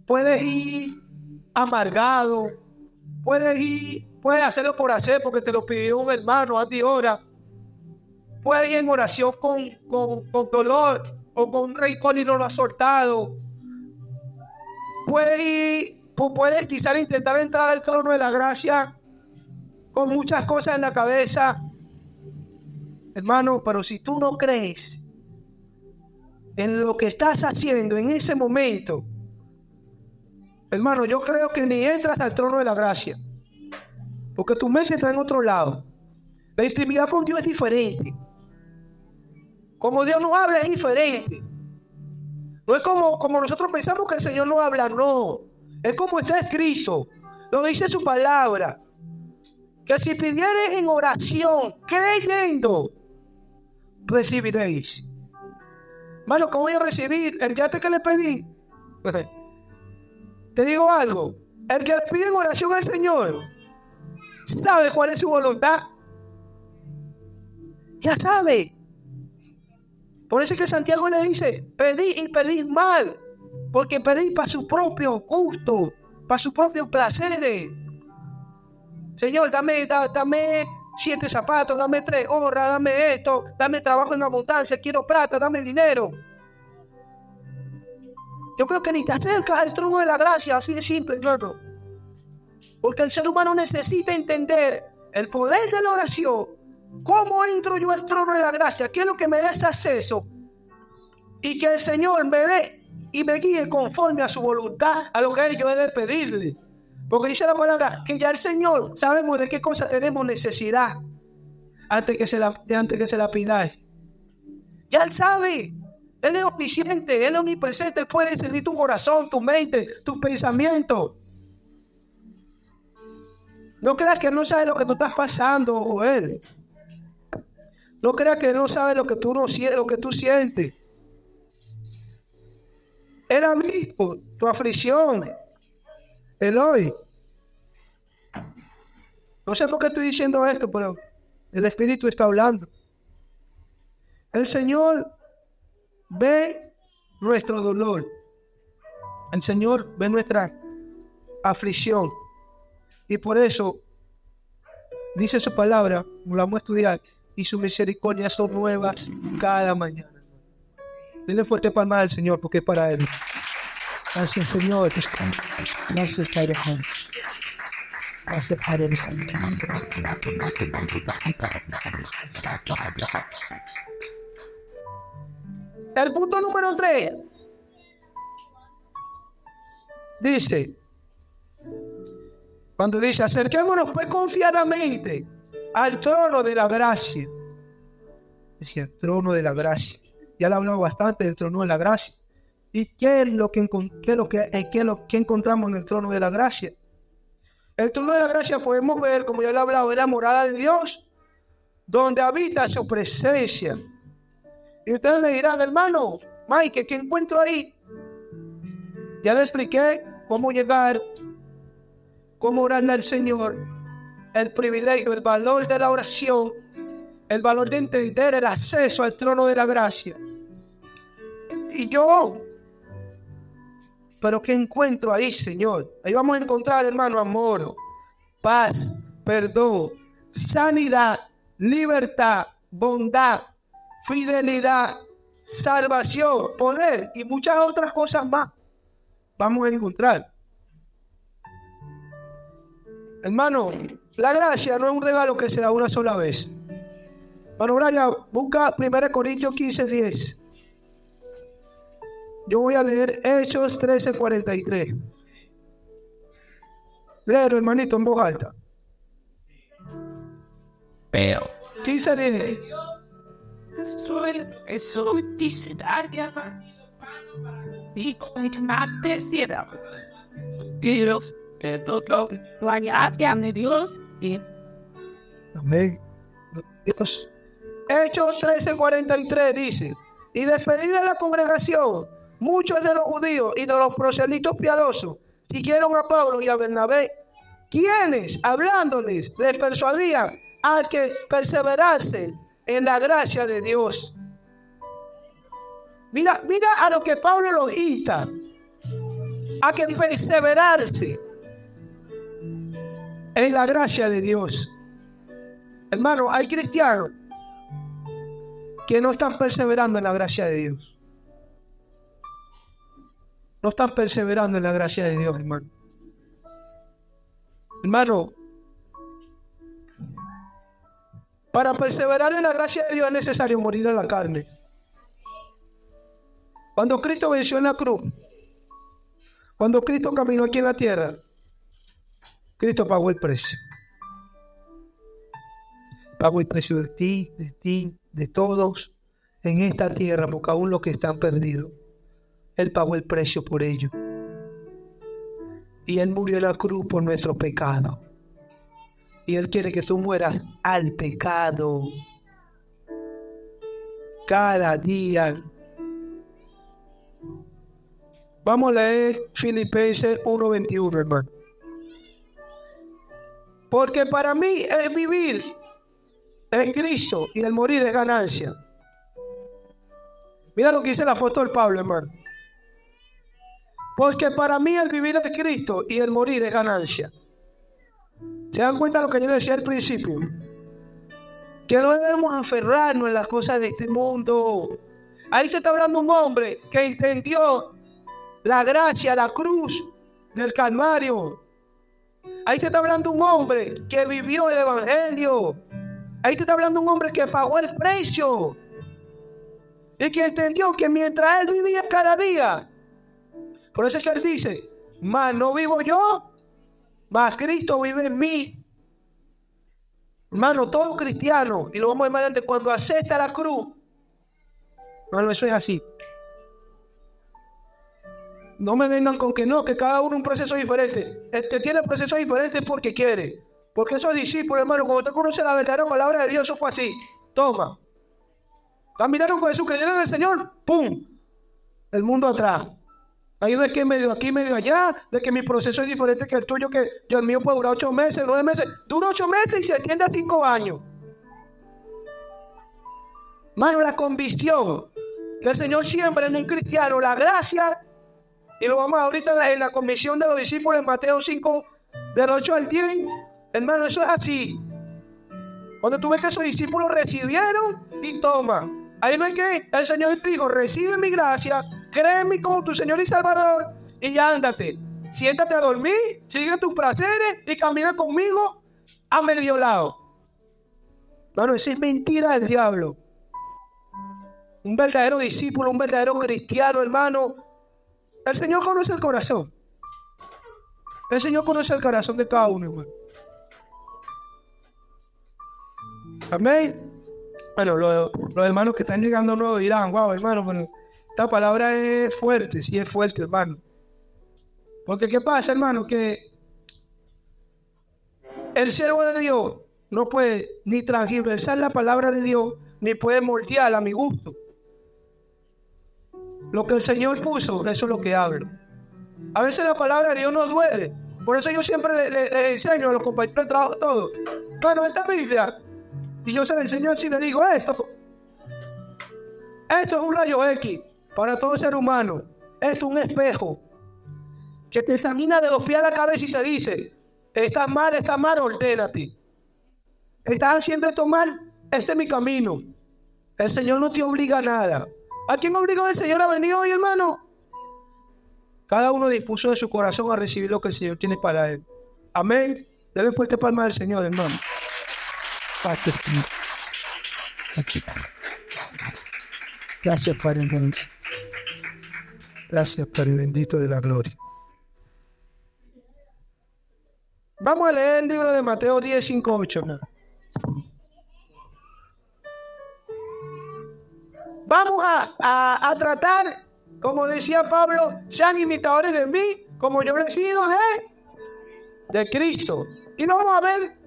puedes ir amargado, puedes hacerlo por hacer porque te lo pidió un hermano a ti ahora. Puedes ir en oración con dolor o con un rencor y no lo has soltado. Puedes quizás intentar entrar al trono de la gracia con muchas cosas en la cabeza, hermano, pero si tú no crees en lo que estás haciendo en ese momento, hermano, yo creo que ni entras al trono de la gracia, porque tu mente está en otro lado. La intimidad con Dios es diferente. Como Dios nos habla es diferente. No es como nosotros pensamos que el Señor no habla, no. Es como está escrito, lo dice su palabra. Que si pidiereis en oración, creyendo, recibiréis. Hermano, ¿cómo voy a recibir el yate que le pedí? Te digo algo. El que le pide en oración al Señor sabe cuál es su voluntad. Ya sabe. Por eso es que Santiago le dice: pedid y pedid mal, porque pedid para su propio gusto, para sus propios placeres. Señor, dame 7 zapatos, dame 3 gorras, dame esto, dame trabajo en abundancia, quiero plata, dame dinero. Yo creo que ni te acercas al trono de la gracia, así de simple, hermano. Porque el ser humano necesita entender el poder de la oración. ¿Cómo entro yo al trono de la gracia? ¿Qué es lo que me da ese acceso? Y que el Señor me dé y me guíe conforme a su voluntad, a lo que yo he de pedirle. Porque dice la palabra que ya el Señor sabemos de qué cosa tenemos necesidad antes que se la pidáis. Ya Él sabe. Él es omnisciente, Él es omnipresente. Él puede discernir tu corazón, tu mente, tus pensamientos. No creas que Él no sabe lo que tú estás pasando, o Él. No creas que Él no sabe lo que tú sientes. Él ha visto tu aflicción. Eloy. No sé por qué estoy diciendo esto, pero el Espíritu está hablando. El Señor ve nuestro dolor. El Señor ve nuestra aflicción. Y por eso dice su palabra, lo vamos a estudiar, y sus misericordias son nuevas cada mañana. Denle fuerte palmas al Señor, porque es para Él. Gracias, Señor. Gracias, Padre. Gracias, Padre. El punto número 3 dice, cuando dice, acerquémonos pues confiadamente al trono de la gracia. Decía, trono de la gracia. Ya le he hablado bastante del trono de la gracia. ¿Y qué es lo que encontramos en el trono de la gracia? El trono de la gracia podemos ver, como ya le he hablado, es la morada de Dios, donde habita su presencia. Y ustedes me dirán, hermano, Mike, ¿qué encuentro ahí? Ya le expliqué cómo llegar, cómo orarle al Señor, el privilegio, el valor de la oración, el valor de entender el acceso al trono de la gracia. Pero ¿qué encuentro ahí, Señor? Ahí vamos a encontrar, hermano, amor, paz, perdón, sanidad, libertad, bondad, fidelidad, salvación, poder y muchas otras cosas más vamos a encontrar. Hermano, la gracia no es un regalo que se da una sola vez. Hermano Brian, busca 1 Corintios 15:10. Yo voy a leer Hechos 13:43. Léelo, hermanito, en voz alta. 15:10. Eso dice y Dios, la gracia de Dios. Amén. Dios. Hechos 13:43 dice, y despedida la congregación, muchos de los judíos y de los proselitos piadosos siguieron a Pablo y a Bernabé, quienes, hablándoles, les persuadían a que perseverasen en la gracia de Dios. Mira a lo que Pablo los insta, a que perseverarse en la gracia de Dios. Hermano, hay cristianos que no están perseverando en la gracia de Dios. No están perseverando en la gracia de Dios, hermano. Hermano, para perseverar en la gracia de Dios es necesario morir a la carne. Cuando Cristo venció en la cruz, cuando Cristo caminó aquí en la tierra, Cristo pagó el precio. Pagó el precio de ti, de todos en esta tierra, porque aún los que están perdidos, Él pagó el precio por ello. Y Él murió en la cruz por nuestro pecado. Y Él quiere que tú mueras al pecado cada día. Vamos a leer Filipenses 1:21, hermano. Porque para mí el vivir es Cristo y el morir es ganancia. Mira lo que dice el apóstol Pablo, hermano. Porque para mí el vivir es Cristo y el morir es ganancia. ¿Se dan cuenta de lo que yo decía al principio? Que no debemos aferrarnos en las cosas de este mundo. Ahí se está hablando un hombre que entendió la gracia, la cruz del Calvario. Ahí te está hablando un hombre que vivió el evangelio. Ahí te está hablando un hombre que pagó el precio. Y que entendió que mientras él vivía cada día. Por eso es que él dice, mas no vivo yo, mas Cristo vive en mí. Hermano, todo cristiano, y lo vamos a ver más adelante, cuando acepta la cruz, hermano, eso es así. No me vengan con que no, que cada uno un proceso diferente. El que tiene proceso diferente es porque quiere. Porque esos discípulos, hermano, cuando usted conoce la verdadera palabra de Dios, eso fue así. Toma. Caminaron con Jesús, creyeron en el Señor, ¡pum! El mundo atrás. Hay de que medio aquí, medio allá, de que mi proceso es diferente que el tuyo, que yo el mío puede durar 8 meses, 9 meses. Dura 8 meses y se extiende a 5 años. Mano, la convicción que el Señor siembra en un cristiano, la gracia, y lo vamos a ahorita en la comisión de los discípulos en Mateo 5, del 8 al 10. Hermano, eso es así. Cuando tú ves que esos discípulos recibieron y toman. Ahí no hay que, el Señor dijo, recibe mi gracia, cree en mí como tu Señor y Salvador, y ya ándate. Siéntate a dormir, sigue tus placeres y camina conmigo a medio lado. Hermano, esa es mentira del diablo. Un verdadero discípulo, un verdadero cristiano, hermano. El Señor conoce el corazón. El Señor conoce el corazón de cada uno, hermano. Amén. Bueno, los hermanos que están llegando nuevos dirán, wow, hermano, pero esta palabra es fuerte, sí es fuerte, hermano. Porque ¿qué pasa, hermano? Que el siervo de Dios no puede ni transgiversar la palabra de Dios, ni puede moldearla a mi gusto. Lo que el Señor puso, eso es lo que hablo. A veces la palabra de Dios nos duele. Por eso yo siempre le enseño a los compañeros de trabajo todo. Bueno, esta Biblia, y yo se la enseño así, le digo esto es un rayo X para todo ser humano. Esto es un espejo que te examina de los pies a la cabeza y se dice, estás mal, ordénate. Estás haciendo esto mal, este es mi camino. El Señor no te obliga a nada. ¿A quién obligó el Señor a venir hoy, hermano? Cada uno dispuso de su corazón a recibir lo que el Señor tiene para él. Amén. Dale fuerte palma al Señor, hermano. Aquí. Gracias, Padre. Gracias, Padre bendito de la gloria. Vamos a leer el libro de Mateo 10, 5, 8. Vamos a tratar, como decía Pablo, sean imitadores de mí, como yo he sido de Cristo. Y vamos a ver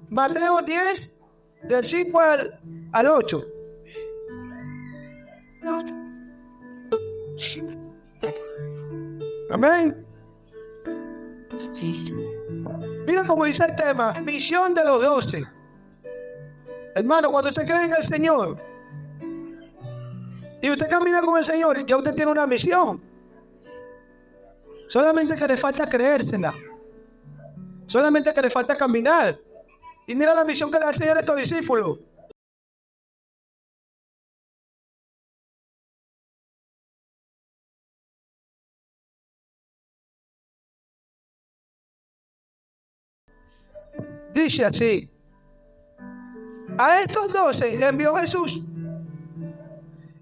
Mateo 10, del 5 al 8. Amén. Mira cómo dice el tema, misión de los 12. Hermano, cuando usted cree en el Señor y usted camina con el Señor, ya usted tiene una misión. Solamente que le falta creérsela. Solamente que le falta caminar. Y mira la misión que le da el Señor a estos discípulos. Dice así: a estos 12 envió Jesús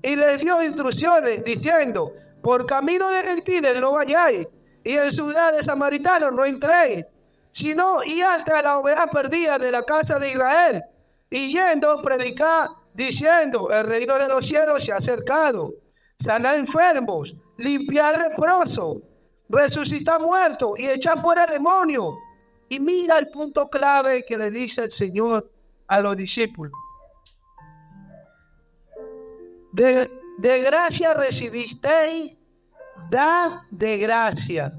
y les dio instrucciones diciendo: por camino de gentiles no vayáis, y en ciudad de samaritanos no entréis, sino y hasta la oveja perdida de la casa de Israel. Y yendo, predicad diciendo: el reino de los cielos se ha acercado. Sanad enfermos, limpiad leprosos, resucitar muertos y echar fuera demonios. Y mira el punto clave que le dice el Señor a los discípulos. De gracia recibisteis, da de gracia.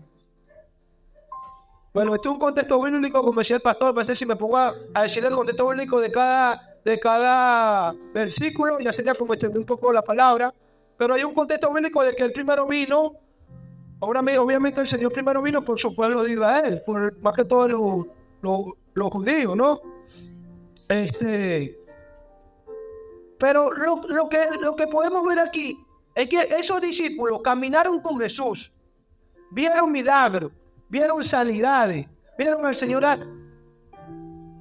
Bueno, este es un contexto bíblico, como decía el pastor. No sé si me pongo a decir el contexto bíblico de cada versículo, ya sería como extender un poco la palabra. Pero hay un contexto bíblico de que el primero vino. Obviamente el Señor primero vino por su pueblo de Israel, por más que todos los judíos, ¿no? Pero lo que podemos ver aquí es que esos discípulos caminaron con Jesús, vieron milagros, vieron sanidades, vieron al Señor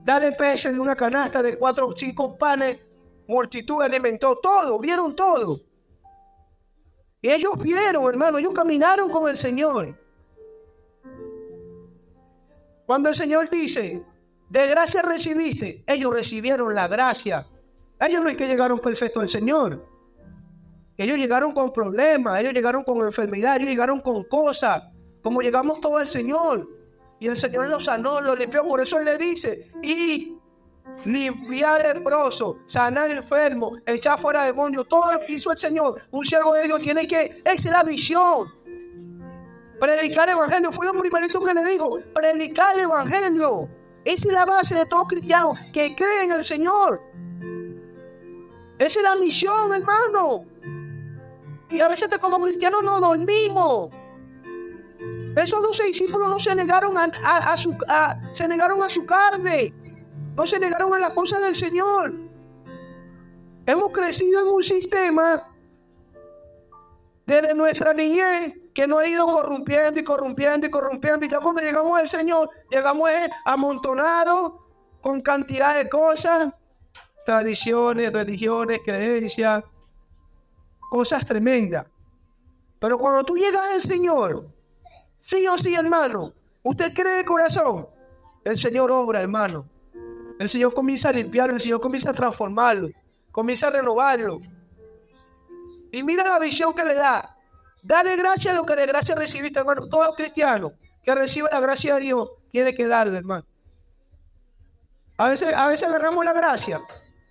darle peces en una canasta de 4 o 5 panes, multitud alimentó, todo, vieron todo. Y ellos vieron, hermano, ellos caminaron con el Señor. Cuando el Señor dice, de gracia recibiste, ellos recibieron la gracia. Ellos no es que llegaron perfectos al Señor. Ellos llegaron con problemas, ellos llegaron con enfermedad, ellos llegaron con cosas, como llegamos todos al Señor. Y el Señor los sanó, los limpió. Por eso Él le dice, y limpiar leproso, sanar enfermo, echar fuera demonios. Todo lo que hizo el Señor. Un siervo de Dios tiene que, esa es la misión. Predicar el evangelio fue lo primerito que le dijo. Predicar el evangelio. Esa es la base de todo cristiano que cree en el Señor. Esa es la misión, hermano. Y a veces como cristianos no dormimos. Esos 12 discípulos no se negaron se negaron a su carne. No se negaron a las cosas del Señor. Hemos crecido en un sistema desde nuestra niñez que nos ha ido corrompiendo y corrompiendo y corrompiendo. Y ya cuando llegamos al Señor, llegamos amontonados con cantidad de cosas, tradiciones, religiones, creencias, cosas tremendas. Pero cuando tú llegas al Señor, sí o sí, hermano, usted cree de corazón, el Señor obra, hermano. El Señor comienza a limpiarlo, el Señor comienza a transformarlo, comienza a renovarlo. Y mira la visión que le da. Dale gracias a lo que de gracia recibiste, hermano. Todo cristiano que recibe la gracia de Dios tiene que darle, hermano. A veces agarramos la gracia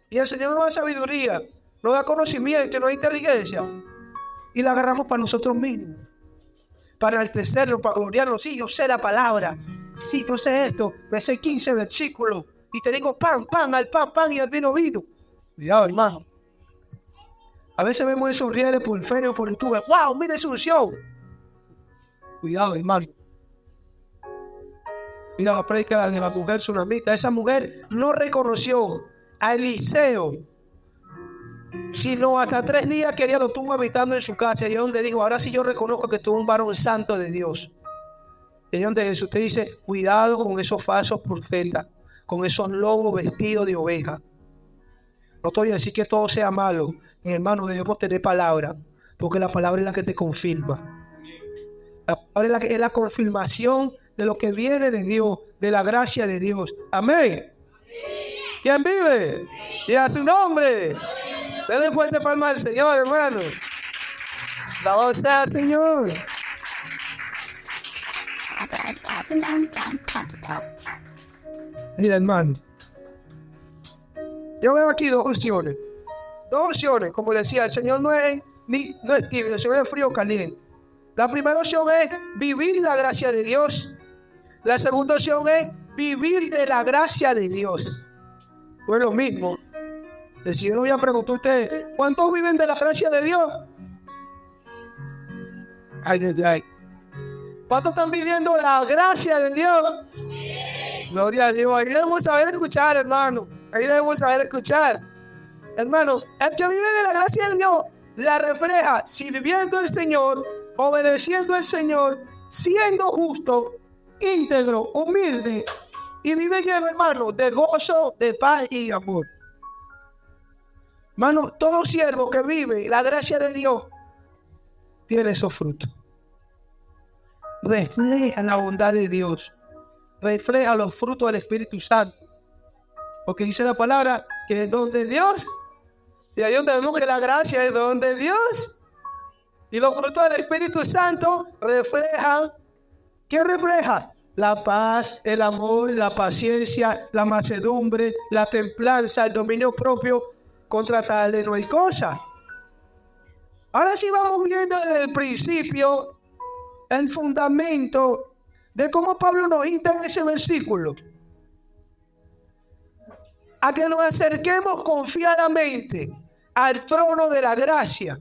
y el Señor nos da sabiduría, nos da conocimiento, nos da inteligencia y la agarramos para nosotros mismos, para enaltecernos, para gloriarnos. Sí, yo sé la palabra. Sí, yo sé esto. Me sé 15 versículos y te digo pan y al vino. Cuidado, hermano. A veces vemos esos rieles por Facebook, por YouTube. ¡Wow! ¡Mire su show! Cuidado, hermano. Mira la prédica de la mujer tsunamita. Esa mujer no reconoció a Eliseo, sino hasta 3 días que ella lo tuvo habitando en su casa. Y es donde dijo, ahora sí yo reconozco que tú eres un varón santo de Dios. Y es donde Jesús te dice, cuidado con esos falsos profetas, con esos lobos vestidos de oveja. No estoy a decir que todo sea malo. Mi hermano, debemos tener palabra, porque la palabra es la que te confirma. La palabra es la confirmación de lo que viene de Dios, de la gracia de Dios. Amén. ¿Quién vive? Y a su nombre. Denle fuerte palma al Señor, hermano. La voz sea, Señor. Mira, hermano. Yo veo aquí 2 opciones. 2 opciones, como le decía, el Señor no es tibio, el Señor es frío o caliente. La primera opción es vivir la gracia de Dios. La segunda opción es vivir de la gracia de Dios. No es lo mismo. Si yo no voy a preguntar a ustedes, ¿cuántos viven de la gracia de Dios? Ay. ¿Cuántos están viviendo la gracia de Dios? Gloria a Dios. Ahí debemos saber escuchar, hermano. Ahí debemos saber escuchar. Hermano, el que vive de la gracia de Dios la refleja sirviendo al Señor, obedeciendo al Señor, siendo justo, íntegro, humilde y vive lleno, hermano, de gozo, de paz y amor. Hermano, todo siervo que vive la gracia de Dios tiene esos frutos. Refleja la bondad de Dios. Refleja los frutos del Espíritu Santo. Porque dice la palabra que es donde Dios, y ahí donde vemos que la gracia es donde Dios, y los frutos del Espíritu Santo reflejan, ¿qué refleja? La paz, el amor, la paciencia, la mansedumbre, la templanza, el dominio propio. Contra tales no hay cosa. Ahora sí vamos viendo desde el principio el fundamento de cómo Pablo nos insta en ese versículo a que nos acerquemos confiadamente al trono de la gracia,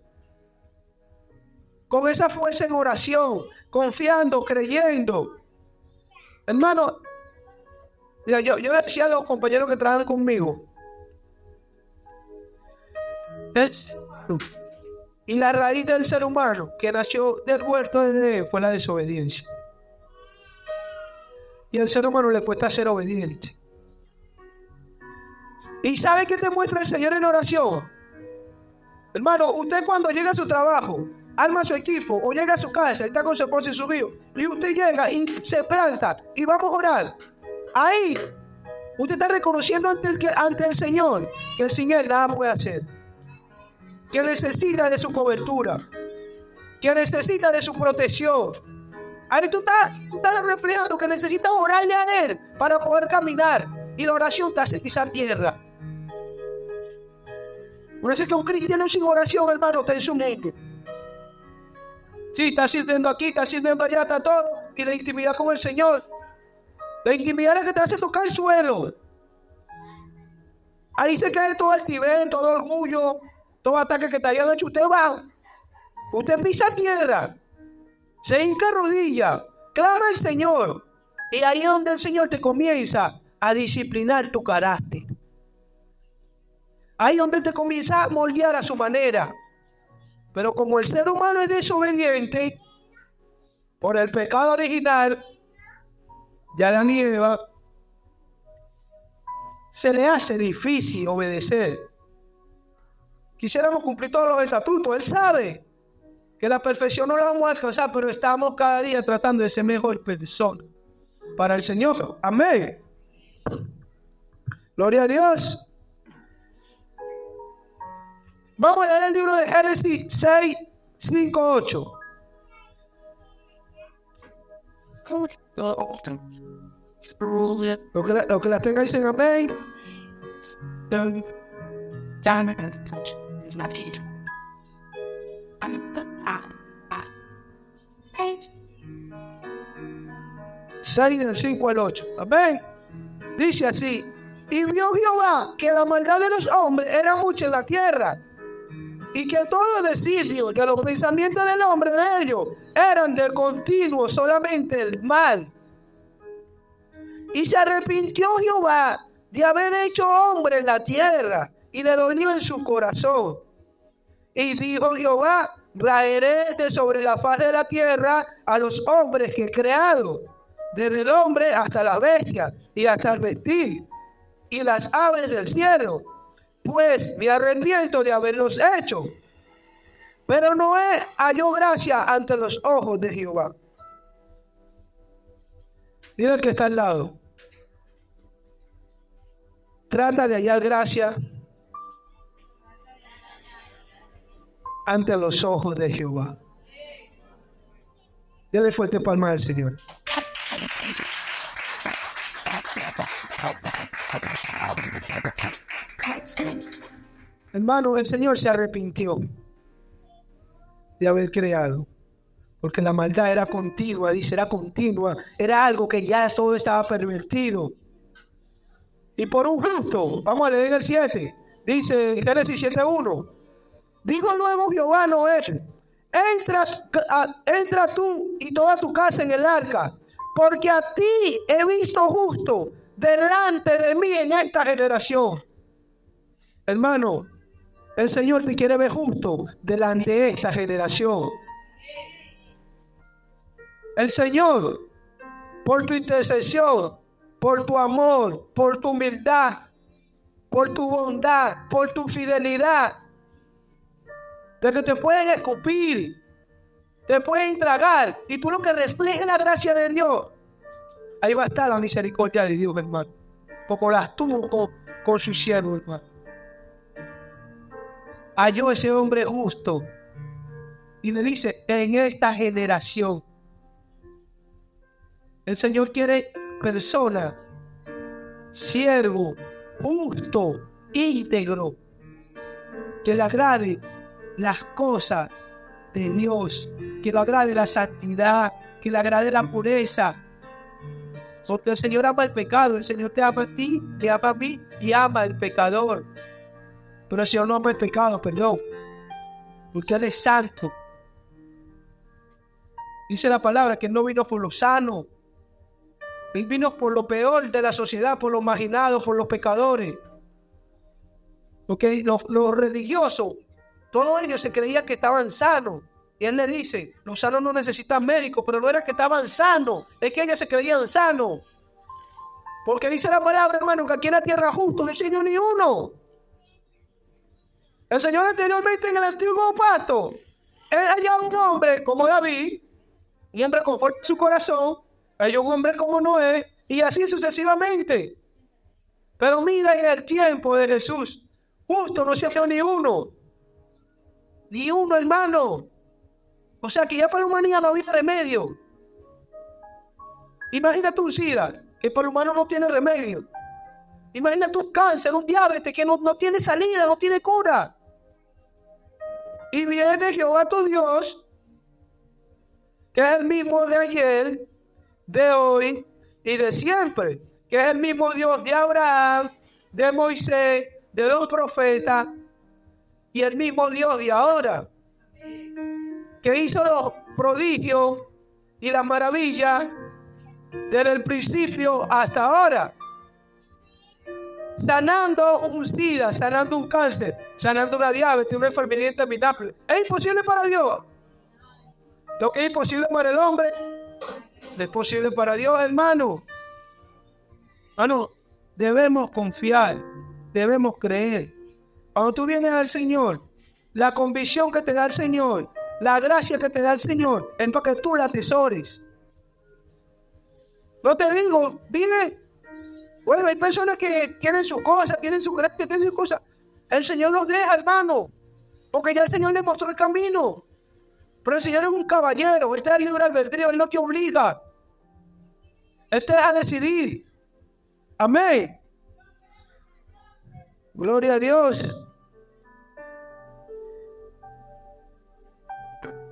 con esa fuerza en oración, confiando, creyendo. Hermano, yo decía a los compañeros que trabajan conmigo, y la raíz del ser humano que nació del huerto de Edén fue la desobediencia. Y al ser humano le cuesta ser obediente. ¿Y sabe qué te muestra el Señor en oración? Hermano, usted cuando llega a su trabajo, arma su equipo o llega a su casa, está con su esposa y su hijo, y usted llega y se planta y vamos a orar. Ahí, usted está reconociendo ante el Señor que sin Él nada puede hacer. Que necesita de su cobertura, que necesita de su protección. Ahí tú estás reflejando que necesitas orarle a Él para poder caminar. Y la oración te hace pisar tierra. Por eso es que un cristiano sin oración, hermano, está en su mundo. Sí, está sirviendo aquí, está sirviendo allá, está todo. Y la intimidad con el Señor. La intimidad es que te hace tocar el suelo. Ahí se cae todo altivez, todo orgullo, todo ataque que te hayan hecho. Usted va, usted pisa tierra, se hinca rodilla, clama al Señor. Y ahí es donde el Señor te comienza a disciplinar tu carácter. Ahí es donde te comienza a moldear a su manera. Pero como el ser humano es desobediente, por el pecado original de Adán y Eva, se le hace difícil obedecer. Quisiéramos cumplir todos los estatutos. Él sabe que la perfección no la vamos a alcanzar, pero estamos cada día tratando de ser mejor persona para el Señor. Amén. Gloria a Dios. Vamos a leer el libro de Génesis 6, 5, 8. Los que las tengan dicen amén. Salí del 5 al 8. Amén. Dice así: y vio Jehová que la maldad de los hombres era mucha en la tierra, y que todo los designios de los pensamientos del hombre de ellos eran de continuo solamente el mal. Y se arrepintió Jehová de haber hecho hombre en la tierra, y le dolió en su corazón. Y dijo Jehová: raeré de sobre la faz de la tierra a los hombres que he creado, desde el hombre hasta la bestia y hasta el reptil y las aves del cielo, pues me arrepiento de haberlos hecho. Pero Noé halló gracia ante los ojos de Jehová. Dile al que está al lado: trata de hallar gracia ante los ojos de Jehová. Dele fuerte palma al Señor. Hermano, el Señor se arrepintió de haber creado, porque la maldad era continua, dice, era continua, era algo que ya todo estaba pervertido. Y por un justo, vamos a leer el 7, dice Génesis 7:1. Dijo luego Jehová a Noé: entra tú y toda tu casa en el arca, porque a ti he visto justo delante de mí en esta generación. Hermano, el Señor te quiere ver justo delante de esta generación. El Señor, por tu intercesión, por tu amor, por tu humildad, por tu bondad, por tu fidelidad, de que te pueden escupir, te pueden tragar, y tú lo que reflejes la gracia de Dios, ahí va a estar la misericordia de Dios, hermano, como las tuvo con su siervo, hermano. Halló ese hombre justo y le dice: en esta generación. El Señor quiere persona, siervo, justo, íntegro, que le agrade las cosas de Dios, que le agrade la santidad, que le agrade la pureza. Porque el Señor ama el pecado, el Señor te ama a ti, te ama a mí y ama al pecador. Pero el Señor no ama el pecado, perdón, porque Él es santo. Dice la palabra que Él no vino por lo sano, Él vino por lo peor de la sociedad, por los marginados, por los pecadores. Porque los religiosos, todos ellos se creían que estaban sanos. Y Él le dice: los sanos no necesitan médicos, pero no era que estaban sanos, es que ellos se creían sanos. Porque dice la palabra, hermano, que aquí en la tierra justo no hay ni uno. El Señor anteriormente en el antiguo pacto, Él halló un hombre como David, y hombre conforme a su corazón, halló un hombre como Noé, y así sucesivamente. Pero mira, en el tiempo de Jesús, justo no se halló ni uno, hermano. O sea que ya para la humanidad no había remedio. Imagínate un SIDA, que para el humano no tiene remedio. Imagínate un cáncer, un diabetes que no tiene salida, no tiene cura. Y viene Jehová tu Dios que es el mismo de ayer, de hoy y de siempre, que es el mismo Dios de Abraham, de Moisés, de los profetas, y el mismo Dios de ahora, que hizo los prodigios y las maravillas desde el principio hasta ahora, sanando un SIDA, sanando un cáncer, sanando una diabetes, una enfermedad interminable. ¿Es imposible para Dios? Lo que es imposible para el hombre es posible para Dios, hermano. Hermano, debemos confiar, debemos creer. Cuando tú vienes al Señor, la convicción que te da el Señor, la gracia que te da el Señor, es para que tú la atesores. No te digo, vive. Bueno, hay personas que tienen sus cosas, tienen su gracia, tienen sus cosas. El Señor los deja, hermano, porque ya el Señor le mostró el camino. Pero el Señor es un caballero, Él te da libre albedrío, Él no te obliga. Él te deja decidir. Amén. Gloria a Dios.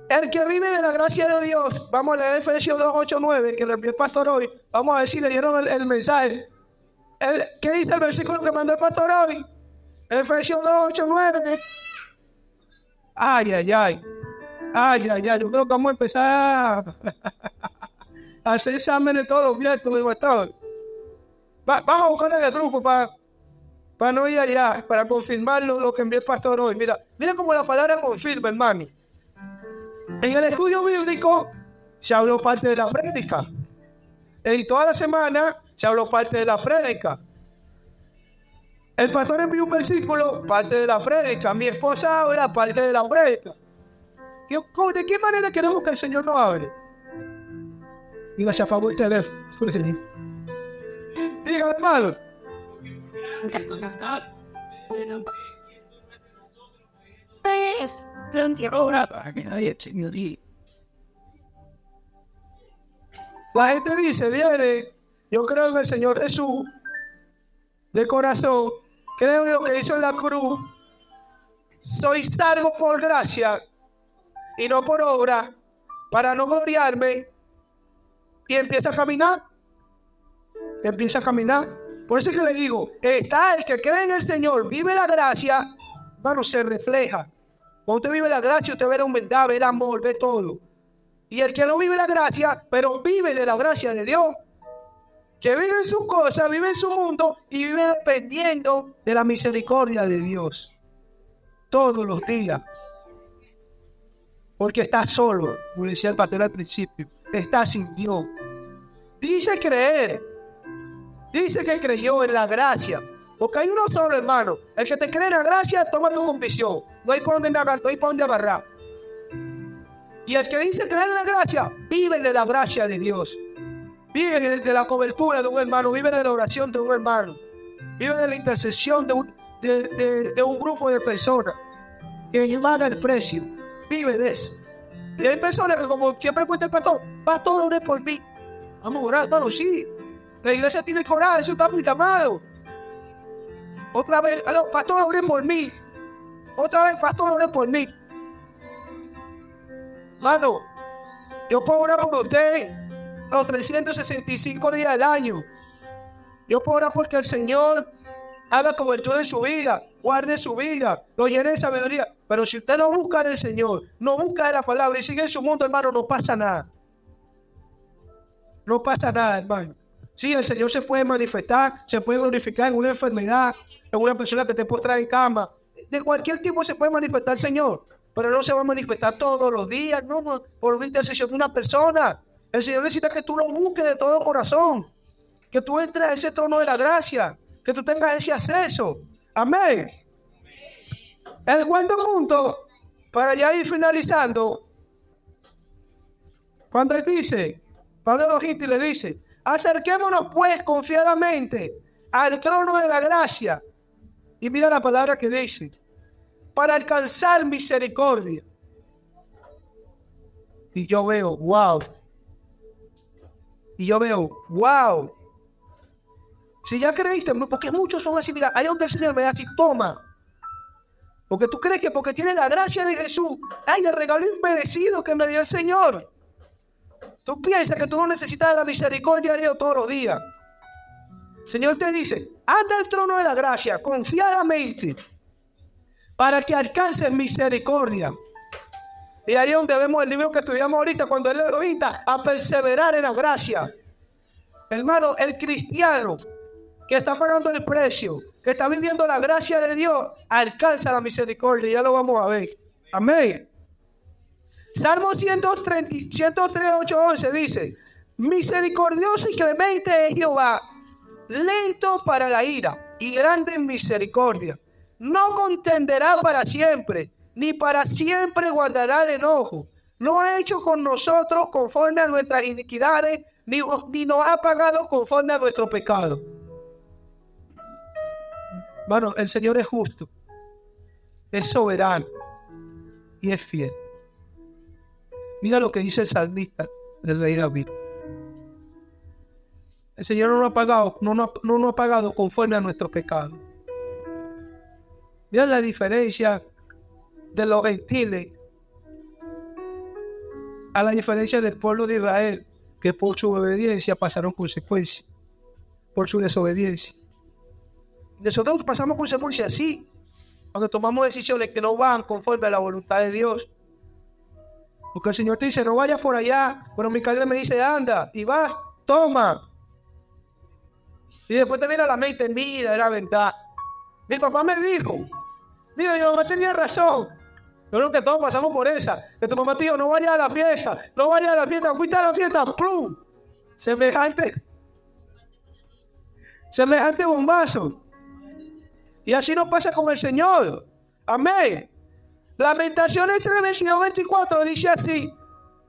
El que vive de la gracia de Dios, vamos a leer Efesios 2, 8, 9, que lo envió el pastor hoy. Vamos a ver si le dieron el mensaje. ¿Qué dice el versículo que mandó el pastor hoy? Efesios 2, 8, 9. Ay, yo creo que vamos a empezar a hacer exámenes todos los miércoles, pastor. Vamos a buscar en el grupo para no ir allá, para confirmar lo que envió el pastor hoy. Mira cómo la palabra confirma, hermano. En el estudio bíblico se habló parte de la prédica. En toda la semana se habló parte de la prédica. El pastor envió un versículo, parte de la prédica. Mi esposa habla, parte de la prédica. ¿De qué manera queremos que el Señor nos hable? Diga, se apagó el teléfono. Diga, hermano. La gente dice, viene, yo creo en el Señor Jesús, de corazón, creo en lo que hizo en la cruz, soy salvo por gracia y no por obra, para no gloriarme, y empieza a caminar. Por eso es que le digo, está el que cree en el Señor, vive la gracia, hermano, se refleja. Cuando usted vive la gracia, usted ve la humildad, ve el amor, ve todo. Y el que no vive la gracia, pero vive de la gracia de Dios, que vive en sus cosas, vive en su mundo y vive dependiendo de la misericordia de Dios todos los días, porque está solo, como decía el pastor al principio, está sin Dios. Dice creer, dice que creyó en la gracia, porque hay uno solo, hermano. El que te cree en la gracia toma tu convicción, no hay por dónde agarrar. Y el que dice creer en la gracia vive de la gracia de Dios, vive de la cobertura de un hermano, vive de la oración de un hermano, vive de la intercesión de un grupo de personas que pagan el precio, vive de eso. Y hay personas que, como siempre cuenta el pastor, ore por mí. Vamos a orar, hermano, sí. La iglesia tiene que orar, eso está muy llamado. Otra vez, pastor, ore por mí. Otra vez, pastor, ore por mí. Hermano, yo puedo orar por usted los 365 días del año. Yo puedo orar porque el Señor haga cobertura en su vida, guarde su vida, lo llene de sabiduría. Pero si usted no busca del Señor, no busca de la palabra y sigue en su mundo, hermano, no pasa nada. No pasa nada, hermano. Sí, el Señor se puede manifestar, se puede glorificar en una enfermedad, en una persona que te postra en cama. De cualquier tipo se puede manifestar el Señor, pero no se va a manifestar todos los días, no por una intercesión de una persona. El Señor necesita que tú lo busques de todo corazón, que tú entres a ese trono de la gracia, que tú tengas ese acceso. Amén. El cuarto punto, para ya ir finalizando, cuando él dice, Pablo Ojiti le dice, acerquémonos pues confiadamente al trono de la gracia. Y mira la palabra que dice, para alcanzar misericordia. Y yo veo, wow. Si ya creíste, porque muchos son así, mira, hay donde el Señor me da así, toma. Porque tú crees que porque tiene la gracia de Jesús, hay el regalo inmerecido que me dio el Señor. Tú piensas que tú no necesitas la misericordia de Dios todos los días. El Señor te dice, anda al trono de la gracia confiadamente para que alcances misericordia. Y ahí es donde vemos el libro que estudiamos ahorita, cuando Él lo invita a perseverar en la gracia. Hermano, el cristiano que está pagando el precio, que está viviendo la gracia de Dios, alcanza la misericordia. Ya lo vamos a ver. Amén. Salmo 103, 8, 11 dice, misericordioso y clemente es Jehová, lento para la ira y grande en misericordia. No contenderá para siempre, ni para siempre guardará el enojo. No ha hecho con nosotros conforme a nuestras iniquidades, ni nos ha pagado conforme a nuestro pecado. Bueno, el Señor es justo, es soberano y es fiel. Mira lo que dice el salmista del rey David. El Señor no nos ha pagado conforme a nuestro pecado. Mira la diferencia de los gentiles a la diferencia del pueblo de Israel, que por su obediencia pasaron consecuencias, por su desobediencia. Nosotros pasamos consecuencias así, cuando tomamos decisiones que no van conforme a la voluntad de Dios. Porque el Señor te dice, no vayas por allá, pero Micael me dice, anda, y vas, toma. Y después te viene a la mente, mira, era verdad. Mi papá me dijo, mira, mi mamá tenía razón. Yo creo que todos pasamos por esa. Que tu mamá te dijo, no vayas a la fiesta, no vayas a la fiesta, fuiste a la fiesta, ¡plum! Semejante bombazo. Y así nos pasa con el Señor. Amén. Lamentaciones 22:24 dice así: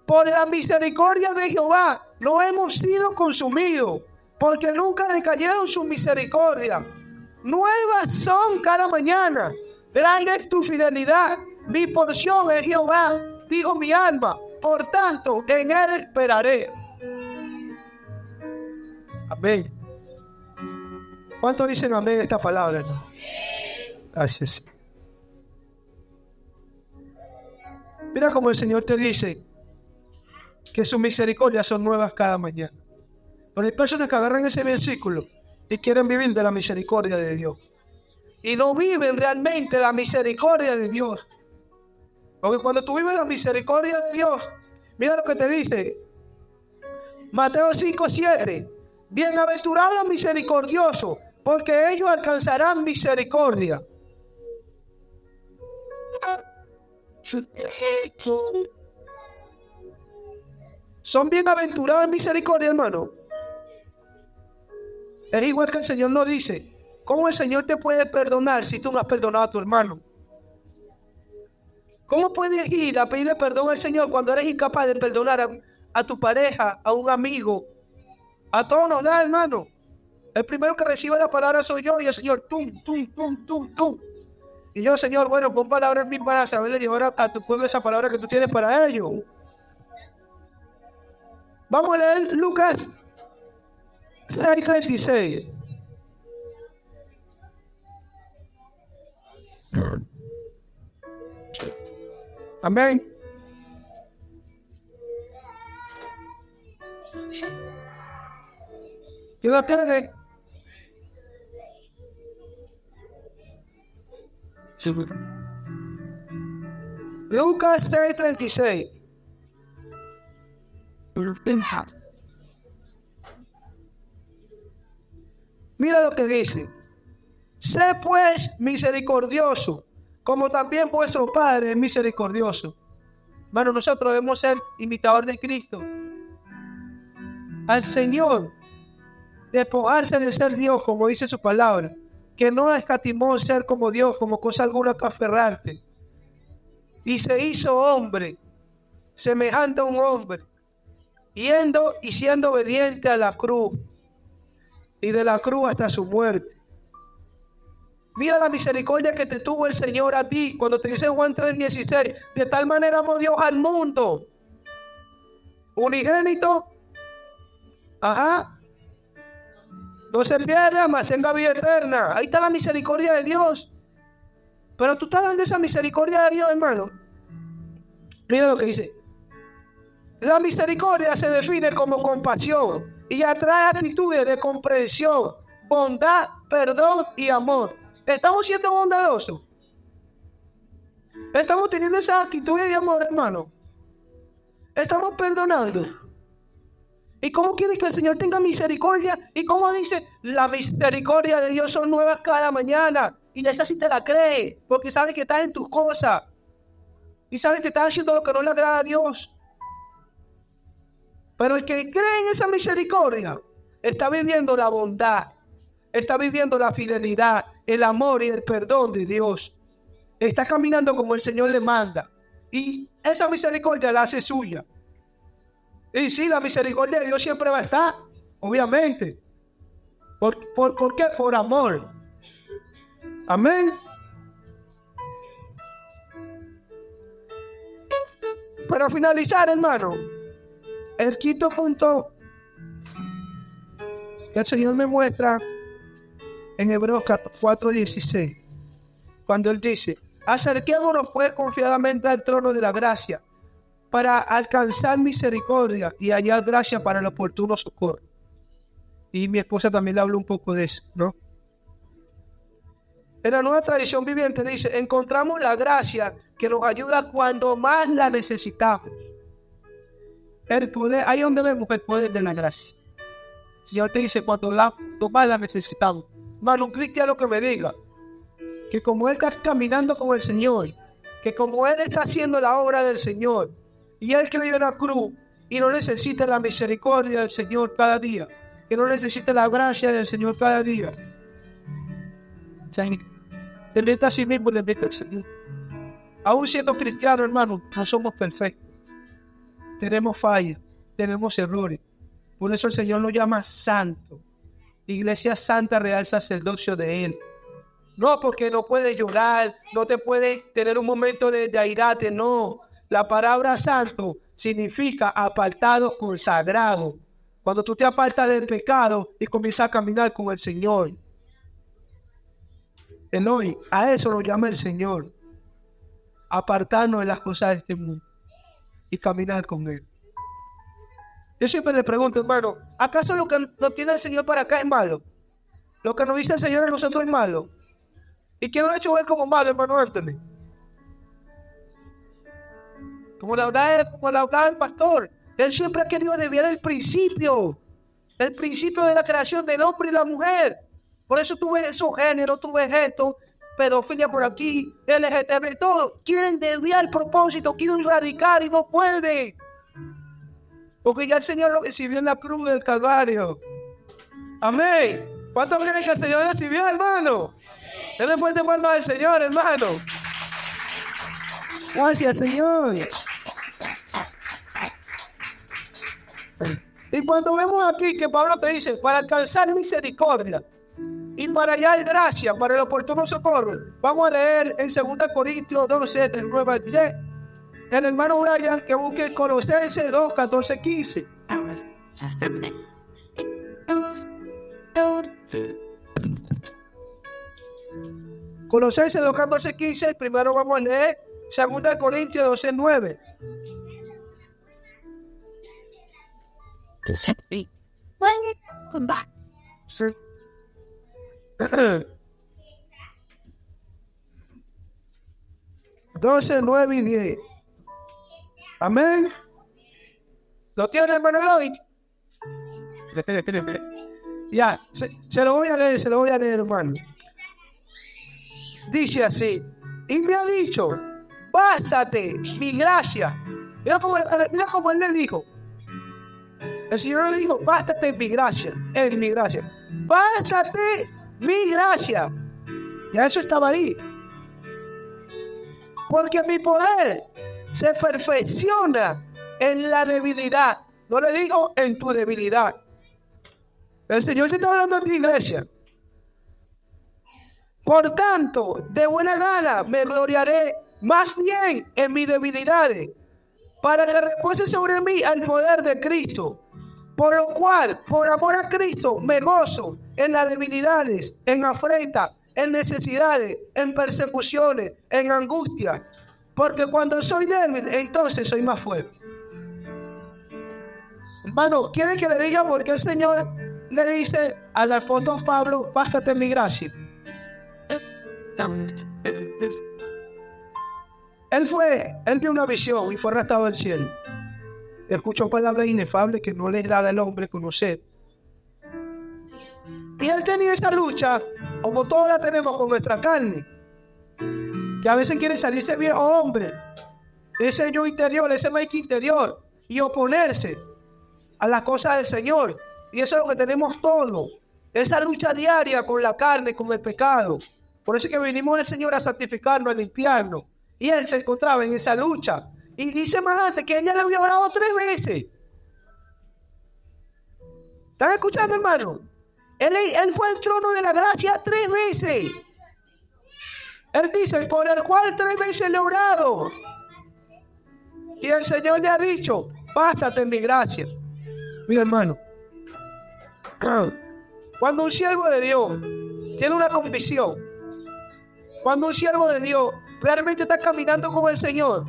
por la misericordia de Jehová no hemos sido consumidos, porque nunca decayeron su misericordia. Nuevas son cada mañana, grande es tu fidelidad. Mi porción es Jehová, dijo mi alma, por tanto en él esperaré. Amén. ¿Cuántos dicen amén esta palabra, hermano? Gracias. Mira cómo el Señor te dice que sus misericordias son nuevas cada mañana. Pero hay personas que agarran ese versículo y quieren vivir de la misericordia de Dios. Y no viven realmente la misericordia de Dios. Porque cuando tú vives la misericordia de Dios, mira lo que te dice Mateo 5:7. Bienaventurados los misericordiosos, porque ellos alcanzarán misericordia. Son bienaventurados en misericordia, hermano. Es igual que el Señor nos dice: ¿cómo el Señor te puede perdonar si tú no has perdonado a tu hermano? ¿Cómo puedes ir a pedirle perdón al Señor cuando eres incapaz de perdonar a tu pareja, a un amigo? A todos nos da, hermano. El primero que recibe la palabra soy yo, y el Señor, tum. Y yo, Señor, bueno, pon palabras en mí para saberle llevar a tu pueblo esa palabra que tú tienes para ellos. Vamos a leer Lucas 6:36. Amén. ¿Quién lo tiene? Lucas 6:36. Mira lo que dice: sé pues misericordioso, como también vuestro Padre es misericordioso. Hermano, nosotros debemos ser imitadores de Cristo. Al Señor, despojarse de ser Dios, como dice su palabra, que no escatimó ser como Dios, como cosa alguna que aferrarte, y se hizo hombre, semejante a un hombre, yendo y siendo obediente a la cruz, y de la cruz hasta su muerte. Mira la misericordia que te tuvo el Señor a ti, cuando te dice Juan 3:16, de tal manera amó Dios al mundo, unigénito, no se pierda, mas tenga vida eterna. Ahí está la misericordia de Dios. Pero tú estás dando esa misericordia de Dios, hermano. Mira lo que dice. La misericordia se define como compasión y atrae actitudes de comprensión, bondad, perdón y amor. ¿Estamos siendo bondadosos? ¿Estamos teniendo esas actitudes de amor, hermano? ¿Estamos perdonando? ¿Y cómo quieres que el Señor tenga misericordia? ¿Y cómo dice? La misericordia de Dios son nuevas cada mañana. Y esa sí te la cree, porque sabes que estás en tus cosas. Y sabes que estás haciendo lo que no le agrada a Dios. Pero el que cree en esa misericordia está viviendo la bondad, está viviendo la fidelidad, el amor y el perdón de Dios. Está caminando como el Señor le manda. Y esa misericordia la hace suya. Y sí, la misericordia de Dios siempre va a estar, obviamente. ¿Por qué? Por amor. Amén. Para finalizar, hermano, el quinto punto que el Señor me muestra en Hebreos 4:16, cuando Él dice: acerquémonos pues confiadamente al trono de la gracia para alcanzar misericordia y hallar gracia para el oportuno socorro. Y mi esposa también le habló un poco de eso, ¿no? En la Nueva Tradición Viviente dice: encontramos la gracia que nos ayuda cuando más la necesitamos. El poder, ahí donde vemos el poder de la gracia. El Señor te dice cuando más la necesitamos. Hermano, un cristiano que me diga que como Él está caminando con el Señor, que como Él está haciendo la obra del Señor, y Él creyó en la cruz, y no necesita la misericordia del Señor cada día, que no necesita la gracia del Señor cada día, se neta a sí mismo, le neta al Señor. Aún siendo cristianos, hermano, no somos perfectos. Tenemos fallas, tenemos errores. Por eso el Señor nos llama santo. Iglesia santa, real sacerdocio de Él. No porque no puedes llorar, no te puedes tener un momento de airate, no. La palabra santo significa apartado, consagrado. Cuando tú te apartas del pecado y comienzas a caminar con el Señor. Eloy, a eso lo llama el Señor. Apartarnos de las cosas de este mundo y caminar con Él. Yo siempre le pregunto, hermano, ¿acaso lo que nos tiene el Señor para acá es malo? ¿Lo que nos dice el Señor a nosotros es malo? ¿Y quién lo ha hecho ver como malo, hermano Anthony? Como la hablaba el pastor, Él siempre ha querido desviar el principio de la creación del hombre y la mujer. Por eso tú ves esos géneros, tú ves esto, pedofilia por aquí, LGTB, todo. Quieren desviar el propósito, quieren erradicar y no pueden. Porque ya el Señor lo recibió en la cruz del Calvario. Amén. ¿Cuántos creen que el Señor recibió, hermano? Denle fuerte palmas al Señor, hermano. Gracias, Señor. Y cuando vemos aquí que Pablo te dice, para alcanzar misericordia y para hallar gracia, para el oportuno socorro, vamos a leer en 2 Corintios 12, del 9 al 10. El hermano Brian que busque Colosenses 2, 14, 15. Colosenses 2, 14, 15. Primero vamos a leer 2 Corintios 12, 9. Come back. 12, 9 y 10. Amén. ¿Lo tiene, hermano Lloyd? Ya, se lo voy a leer, hermano. Dice así: y me ha dicho, bástate mi gracia. Mira cómo Él le dijo. El Señor le dijo, bástate mi gracia. En mi gracia. Bástate mi gracia. Ya eso estaba ahí. Porque mi poder se perfecciona en la debilidad. No le digo en tu debilidad. El Señor se está hablando de tu iglesia. Por tanto, de buena gana me gloriaré más bien en mis debilidades, para que repose sobre mí el poder de Cristo. Por lo cual, por amor a Cristo, me gozo en las debilidades, en afrenta, en necesidades, en persecuciones, en angustia. Porque cuando soy débil, entonces soy más fuerte. Hermano, ¿quiere que le diga por qué el Señor le dice al apóstol Pablo, bástate en mi gracia? Él vio una visión y fue arrastrado al cielo. Escuchó palabras inefables que no les da al hombre conocer. Y él tenía esa lucha, como todos la tenemos con nuestra carne, que a veces quiere salirse viejo hombre, ese yo interior, ese Mike interior, y oponerse a las cosas del Señor. Y eso es lo que tenemos todos, esa lucha diaria con la carne, con el pecado. Por eso es que vinimos al Señor a santificarnos, a limpiarnos. Y él se encontraba en esa lucha. Y dice más antes que ella le había orado 3 veces. ¿Están escuchando, hermano? Él fue al trono de la gracia 3 veces. Él dice, por el cual 3 veces le he orado. Y el Señor le ha dicho, bástate en mi gracia. Mira, hermano, cuando un siervo de Dios tiene una convicción, cuando un siervo de Dios realmente está caminando con el Señor,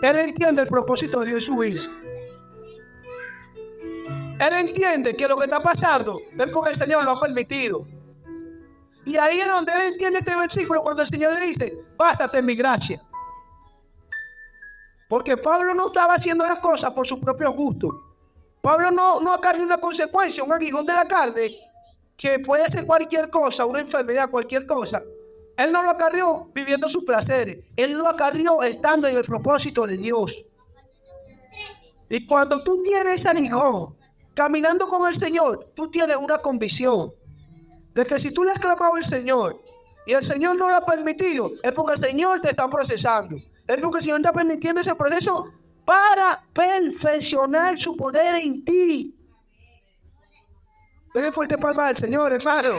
él entiende el propósito de Dios en su vida. Él entiende que lo que está pasando, él con el Señor lo ha permitido. Y ahí es donde él entiende este versículo cuando el Señor le dice, bástate en mi gracia. Porque Pablo no estaba haciendo las cosas por su propio gusto. Pablo no acarreó una consecuencia, un aguijón de la carne, que puede ser cualquier cosa, una enfermedad, cualquier cosa. Él no lo acarreó viviendo sus placeres. Él lo acarreó estando en el propósito de Dios. Y cuando tú tienes ese aguijón, caminando con el Señor, tú tienes una convicción de que si tú le has clamado al Señor y el Señor no lo ha permitido, es porque el Señor te está procesando. Es porque el Señor está permitiendo ese proceso para perfeccionar su poder en ti. Denle fuerte palma al Señor, hermano.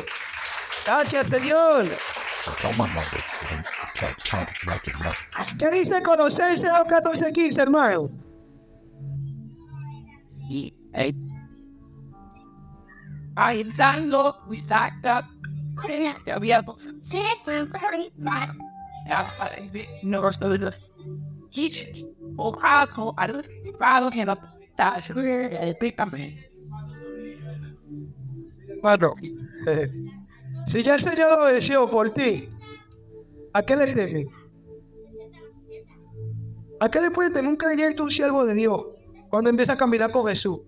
Gracias, Señor. ¿Qué dice Colosenses 2:14-15, hermano? Ayudando, cuidando, habíamos siempre no solo ojalá al que la Bueno, si ya el Señor lo deseó por ti, ¿a qué le temes? ¿A qué le puede tener un creyente, un siervo de Dios, cuando empieza a caminar con Jesús?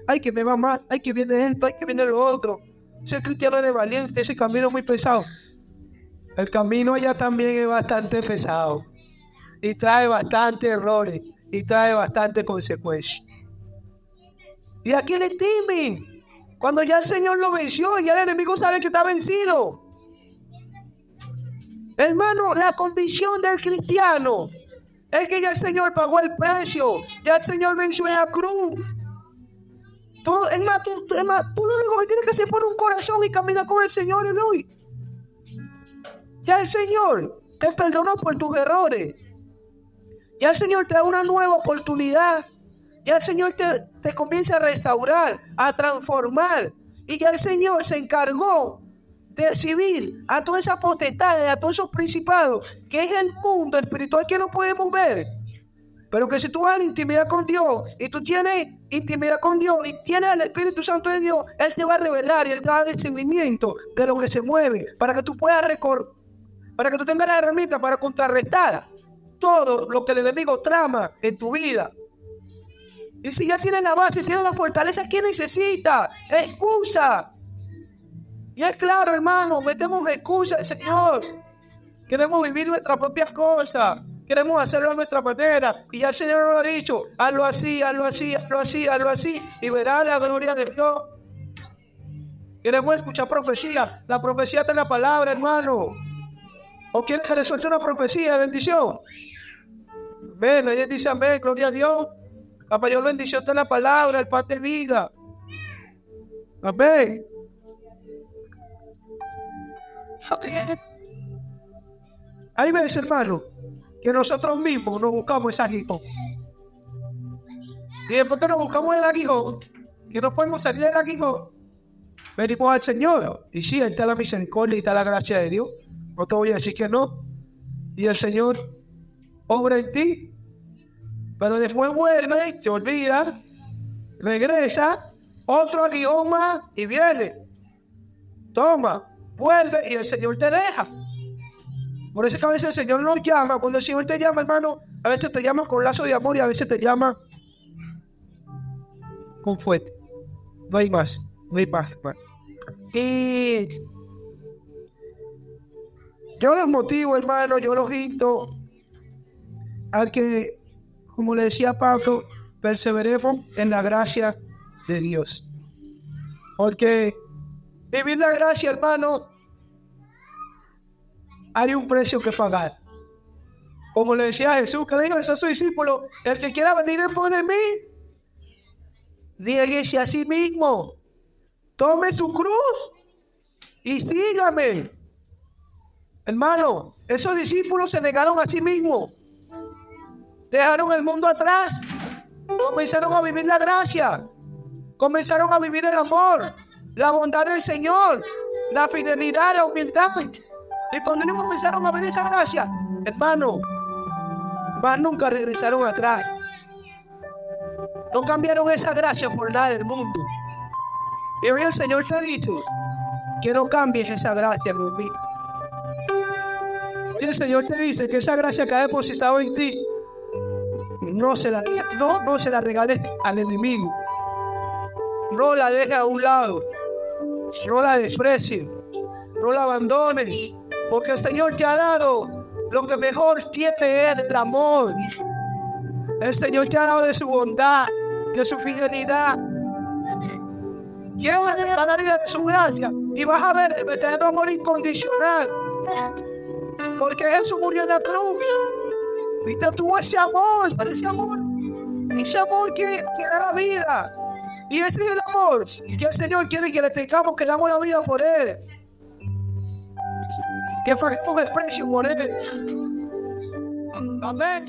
Ay, que me va mal, ay, que viene esto, ay, que viene lo otro. Ser cristiano es de valiente, ese camino es muy pesado. El camino allá también es bastante pesado. Y trae bastante errores, y trae bastante consecuencias. ¿Y a qué le temen? Cuando ya el Señor lo venció y ya el enemigo sabe que está vencido. Hermano, la condición del cristiano es que ya el Señor pagó el precio. Ya el Señor venció en la cruz. Tú lo único que tienes que hacer es poner un corazón y caminar con el Señor en hoy. Ya el Señor te perdonó por tus errores. Ya el Señor te da una nueva oportunidad. Ya el Señor te comienza a restaurar, a transformar. Y ya el Señor se encargó de exhibir a todas esas potestades, a todos esos principados, que es el mundo espiritual que no podemos ver. Pero que si tú vas a la intimidad con Dios y tú tienes intimidad con Dios y tienes el Espíritu Santo de Dios, Él te va a revelar y Él te va a dar discernimiento de lo que se mueve para que tú puedas para que tú tengas la herramienta para contrarrestar todo lo que el enemigo trama en tu vida. Y si ya tienes la base, tienes la fortaleza, ¿qué necesita? Excusa. Y es claro, hermano, metemos excusas, Señor. Queremos vivir nuestras propias cosas. Queremos hacerlo a nuestra manera. Y ya el Señor nos lo ha dicho. Hazlo así, hazlo así, hazlo así, hazlo así. Y verás la gloria de Dios. Queremos escuchar profecía. La profecía está en la palabra, hermano. ¿O quieres que le suelte una profecía de bendición? Amén. Nadie dice amén, gloria a Dios. La mayor bendición está en la palabra, el pan de vida. Amén. Hay veces, hermano, que nosotros mismos nos buscamos ese aguijón. Y después que nos buscamos el aguijón, que no podemos salir del aguijón, venimos al Señor. Y sí, ahí está la misericordia y está la gracia de Dios. No te voy a decir que no. Y el Señor obra en ti. Pero después vuelve, te olvida. regresa, otro aguijón más y viene. Toma, vuelve y el Señor te deja. Por eso es que a veces el Señor nos llama. Cuando el Señor te llama, hermano, a veces te llama con lazo de amor y a veces te llama con fuerte. No hay más, hermano. Y yo los motivo, hermano, yo los invito al que, como le decía Pablo, perseveremos en la gracia de Dios. Porque vivir la gracia, hermano, hay un precio que pagar. Como le decía Jesús, que le dijo a sus discípulos: el que quiera venir en pos de mí, niéguese a sí mismo, tome su cruz y sígame. Hermano, esos discípulos se negaron a sí mismos, dejaron el mundo atrás, comenzaron a vivir la gracia, comenzaron a vivir el amor, la bondad del Señor, la fidelidad, la humildad. Y cuando ellos comenzaron a ver esa gracia, hermano, más nunca regresaron atrás. No cambiaron esa gracia por nada del mundo. Y hoy el Señor te dice que no cambies esa gracia conmigo. Hoy el Señor te dice que esa gracia que ha depositado en ti, no se la regales al enemigo. No la dejes a un lado. No la desprecies. No la abandones. Porque el Señor te ha dado lo que mejor tiene, es el amor. El Señor te ha dado de su bondad, de su fidelidad. Llévate la vida de su gracia y vas a ver el verdadero amor incondicional. Porque Jesús murió en la cruz. Viste tú ese amor que da la vida. Y ese es el amor que el Señor quiere que le tengamos, que damos la vida por Él. Que paguemos el precio por Él. Amén.